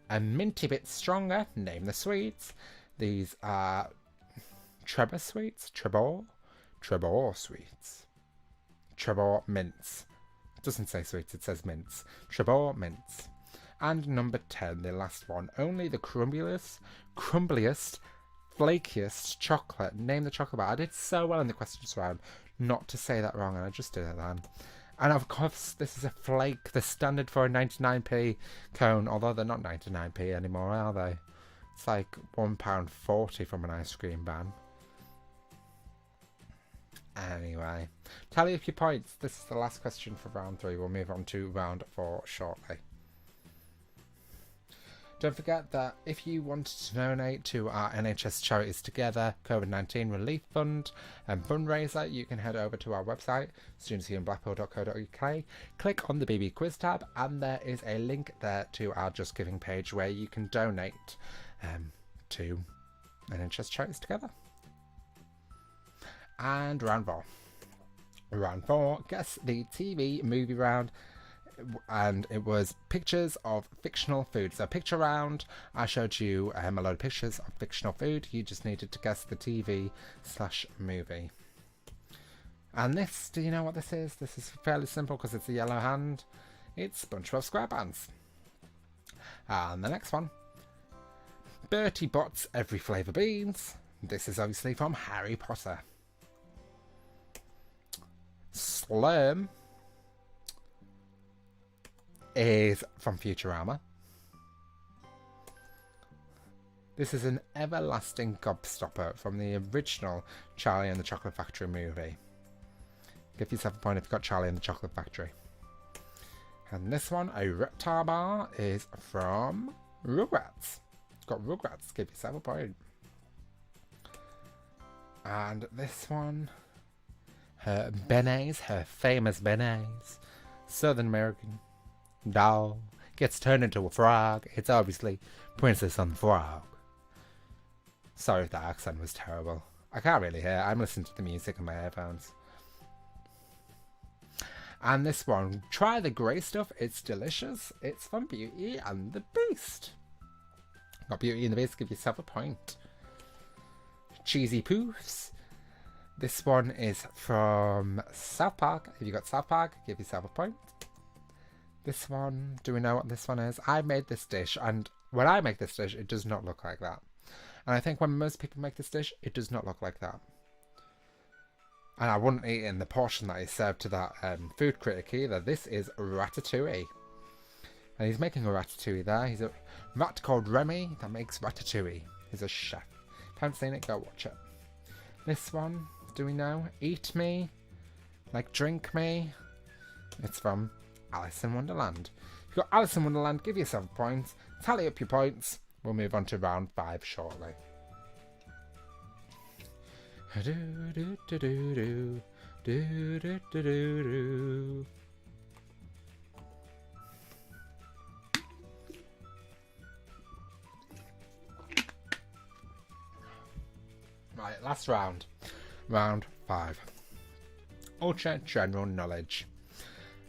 Speaker 3: A minty bit stronger. Name the sweets. These are Trebor sweets. Trebor sweets. Trebor mints. It doesn't say sweets, it says mints. Trebor mints. And number 10, the last one. Only the crumbliest, flakiest chocolate. Name the chocolate bar. I did so well in the questions round not to say that wrong, and I just did it then. And of course, this is a flake, the standard for a 99p cone, although they're not 99p anymore, are they? It's like £1.40 from an ice cream ban. Anyway, tally up your points. This is the last question for round 3. We'll move on to round 4 shortly. Don't forget that if you wanted to donate to our NHS Charities Together COVID-19 Relief Fund and fundraiser, you can head over to our website, studentsunionblackpool.co.uk, click on the BB Quiz tab, and there is a link there to our Just Giving page where you can donate to NHS Charities Together. And round 4. Round 4, guess the TV movie round. And it was pictures of fictional food. So picture round, I showed you a load of pictures of fictional food. You just needed to guess the TV/movie. And this, do you know what this is? This is fairly simple because it's a yellow hand. It's SpongeBob SquarePants. And the next one, Bertie Bott's Every Flavour Beans. This is obviously from Harry Potter. Slurm is from Futurama. This is an everlasting gobstopper from the original Charlie and the Chocolate Factory movie. Give yourself a point if you got Charlie and the Chocolate Factory. And this one, a reptile bar, is from Rugrats. Got Rugrats, give yourself a point. And this one, her beignets, her famous beignets. Southern American doll gets turned into a frog. It's obviously Princess on the Frog. Sorry if that accent was terrible. I can't really hear. I'm listening to the music in my earphones. And this one, try the grey stuff. It's delicious. It's from Beauty and the Beast. Got Beauty and the Beast, give yourself a point. Cheesy Poofs. This one is from South Park. If you got South Park, give yourself a point. This one, do we know what this one is? I made this dish, and when I make this dish, it does not look like that. And I think when most people make this dish, it does not look like that. And I wouldn't eat in the portion that he served to that food critic either. This is ratatouille. And he's making a ratatouille there. He's a rat called Remy that makes ratatouille. He's a chef. If you haven't seen it, go watch it. This one, do we know? Eat Me, like drink me. It's from Alice in Wonderland. If you've got Alice in Wonderland, give yourself points. Tally up your points. We'll move on to round 5 shortly. Right, last round. Round 5. Ultra General Knowledge.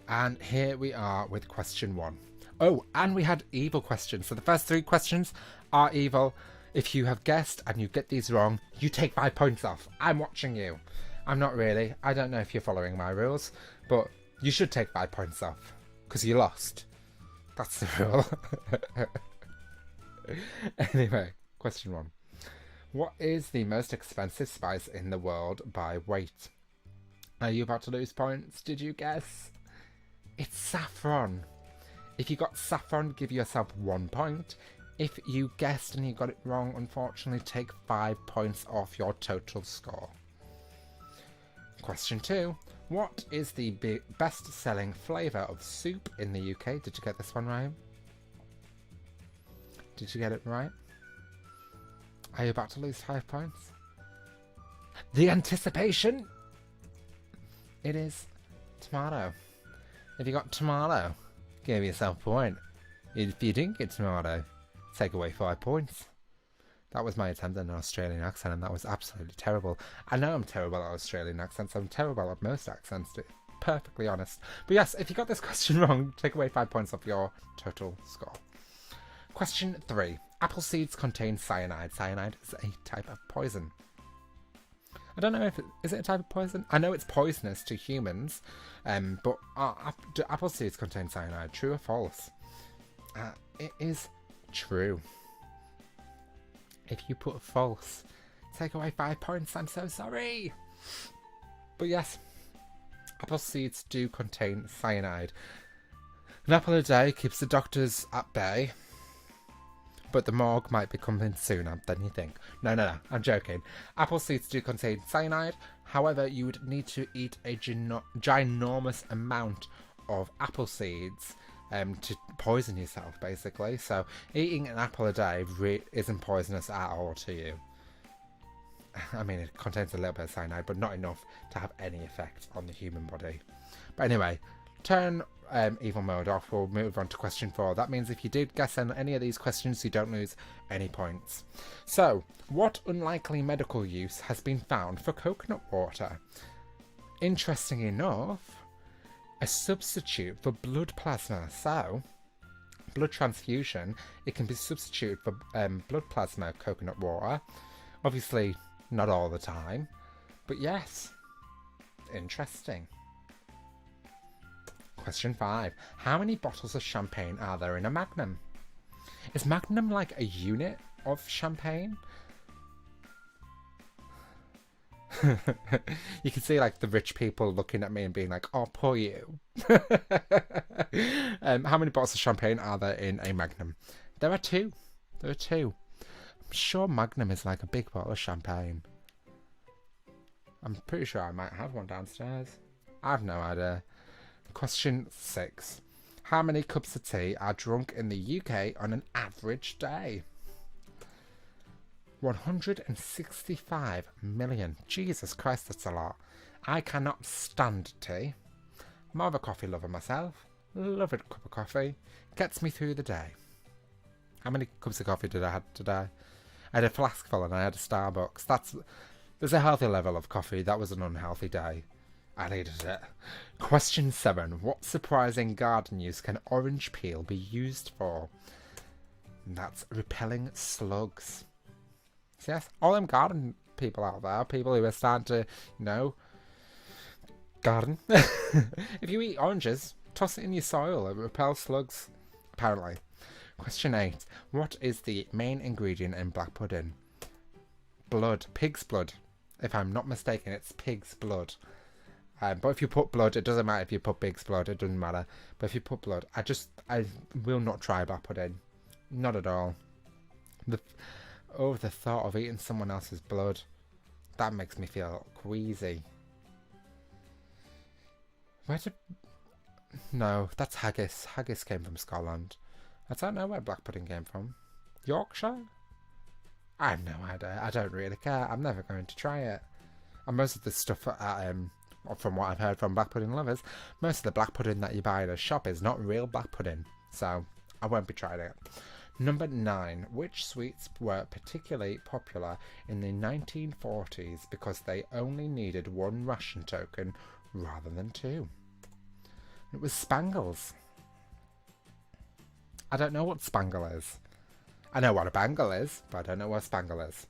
Speaker 3: And here we are with question 1. Oh, and we had evil questions. So the first 3 questions are evil. If you have guessed and you get these wrong, you take 5 points off. I'm watching you. I'm not really. I don't know if you're following my rules, but you should take 5 points off because you lost. That's the rule. Anyway, question 1. What is the most expensive spice in the world by weight? Are you about to lose points? Did you guess? It's saffron. If you got saffron, give yourself 1 point. If you guessed and you got it wrong, unfortunately, take 5 points off your total score. Question 2. What is the best-selling flavour of soup in the UK? Did you get this one right? Did you get it right? Are you about to lose 5 points? The anticipation! It is tomato. If you got tomato, give yourself a point. If you didn't get tomato, take away 5 points. That was my attempt at an Australian accent, and that was absolutely terrible. I know I'm terrible at Australian accents. I'm terrible at most accents, to be perfectly honest. But yes, if you got this question wrong, take away 5 points off your total score. Question 3. Apple seeds contain cyanide. Cyanide is a type of poison. I don't know if is it a type of poison? I know it's poisonous to humans, but do apple seeds contain cyanide? True or false? It is true. If you put false, take away 5 points. I'm so sorry. But yes, apple seeds do contain cyanide. An apple a day keeps the doctors at bay, but the morgue might be coming sooner than you think. No, I'm joking. Apple seeds do contain cyanide. However, you would need to eat a ginormous amount of apple seeds to poison yourself, basically. So eating an apple a day isn't poisonous at all to you. I mean, it contains a little bit of cyanide, but not enough to have any effect on the human body. But anyway, turn evil mode off. We'll move on to question 4. That means if you did guess on any of these questions, you don't lose any points. So, what unlikely medical use has been found for coconut water? Interesting enough, a substitute for blood plasma. So, blood transfusion, it can be substituted for blood plasma coconut water. Obviously, not all the time, but yes, interesting. Question 5. How many bottles of champagne are there in a Magnum? Is Magnum like a unit of champagne? You can see like the rich people looking at me and being like, oh, poor you. How many bottles of champagne are there in a Magnum? There are 2. There are 2. sure Magnum is like a big bottle of champagne. I'm pretty sure I might have one downstairs. I've no idea. Question 6. How many cups of tea are drunk in the UK on an average day? 165 million. Jesus Christ, that's a lot. I cannot stand tea. I'm more of a coffee lover myself. Love a cup of coffee. Gets me through the day. How many cups of coffee did I have today? I had a flask full and I had a Starbucks. There's a healthy level of coffee. That was an unhealthy day. I needed it. Question 7. What surprising garden use can orange peel be used for? And that's repelling slugs. So yes, all them garden people out there, people who are starting to, garden. If you eat oranges, toss it in your soil. It repels slugs, apparently. Question 8. What is the main ingredient in black pudding? Blood. Pig's blood. If I'm not mistaken, it's pig's blood. But if you put blood, it doesn't matter if you put pig's blood. It doesn't matter. But if you put blood, I will not try black pudding. Not at all. The thought of eating someone else's blood, that makes me feel queasy. No, that's haggis. Haggis came from Scotland. I don't know where black pudding came from. Yorkshire? I have no idea. I don't really care. I'm never going to try it. And most of the stuff from what I've heard from black pudding lovers, most of the black pudding that you buy in a shop is not real black pudding. So I won't be trying it. Number 9. Which sweets were particularly popular in the 1940s because they only needed one ration token rather than 2? It was Spangles. I don't know what Spangle is. I know what a bangle is, but I don't know what a Spangle is.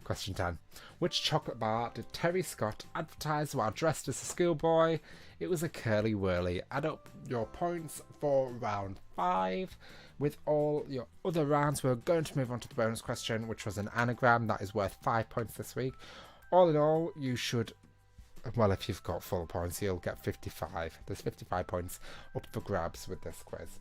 Speaker 3: Question 10. Which chocolate bar did Terry Scott advertise while dressed as a schoolboy? It was a Curly Whirly. Add up your points for round 5. With all your other rounds, we're going to move on to the bonus question, which was an anagram that is worth 5 points this week. All in all, you should... Well, if you've got full points, you'll get 55. There's 55 points up for grabs with this quiz.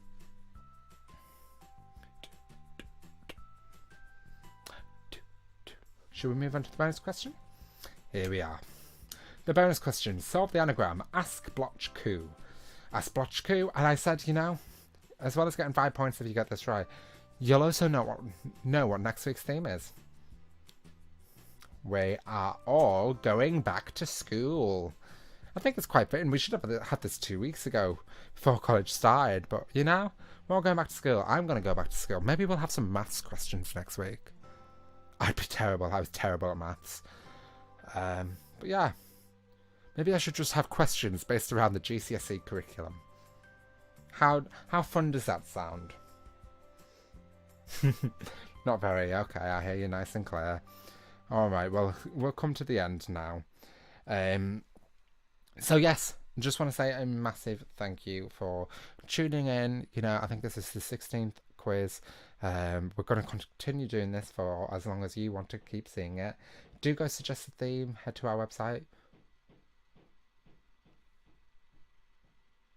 Speaker 3: Should we move on to the bonus question? Here we are. The bonus question. Solve the anagram. Ask Blotch Coo. Ask Blotch Coo. And I said, as well as getting 5 points if you get this right, you'll also know what next week's theme is. We are all going back to school. I think it's quite fitting. We should have had this 2 weeks ago before college started. But, we're all going back to school. I'm going to go back to school. Maybe we'll have some maths questions next week. I'd be terrible. I was terrible at maths. But yeah. Maybe I should just have questions based around the GCSE curriculum. How fun does that sound? Not very. Okay, I hear you nice and clear. Alright, well, we'll come to the end now. So yes, just want to say a massive thank you for tuning in. I think this is the 16th quiz. We're going to continue doing this for as long as you want to keep seeing it. Do go suggest a theme. Head to our website.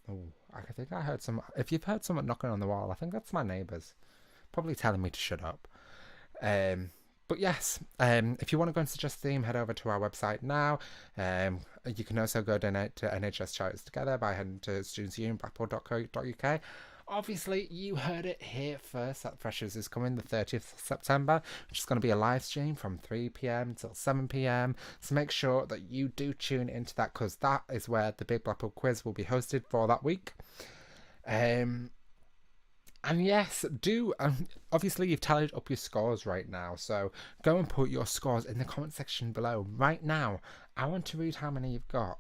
Speaker 3: Oh, I think I heard some... If you've heard someone knocking on the wall, I think that's my neighbours. Probably telling me to shut up. But yes, if you want to go and suggest a theme, head over to our website now. You can also go donate to NHS Charities Together by heading to studentsunionblackpool.co.uk. Obviously, you heard it here first that Freshers is coming the 30th of September, which is going to be a live stream from 3 p.m. till 7 p.m. So make sure that you do tune into that, because that is where the Big Blackpool Quiz will be hosted for that week. And yes, obviously you've tallied up your scores right now, so go and put your scores in the comment section below right now. I want to read how many you've got.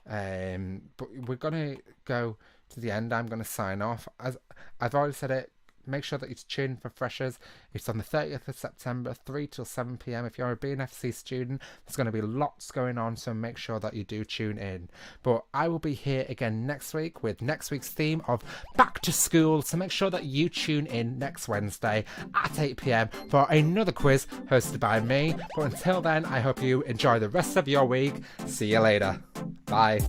Speaker 3: But we're going to go to the end. I'm going to sign off. As I've already said it, make sure that you tune in for Freshers. It's on the 30th of September, 3 till 7 p.m. If you're a B&FC student, there's going to be lots going on, so make sure that you do tune in. But I will be here again next week with next week's theme of Back to School, so make sure that you tune in next Wednesday at 8 p.m. for another quiz hosted by me. But until then, I hope you enjoy the rest of your week. See you later. Bye.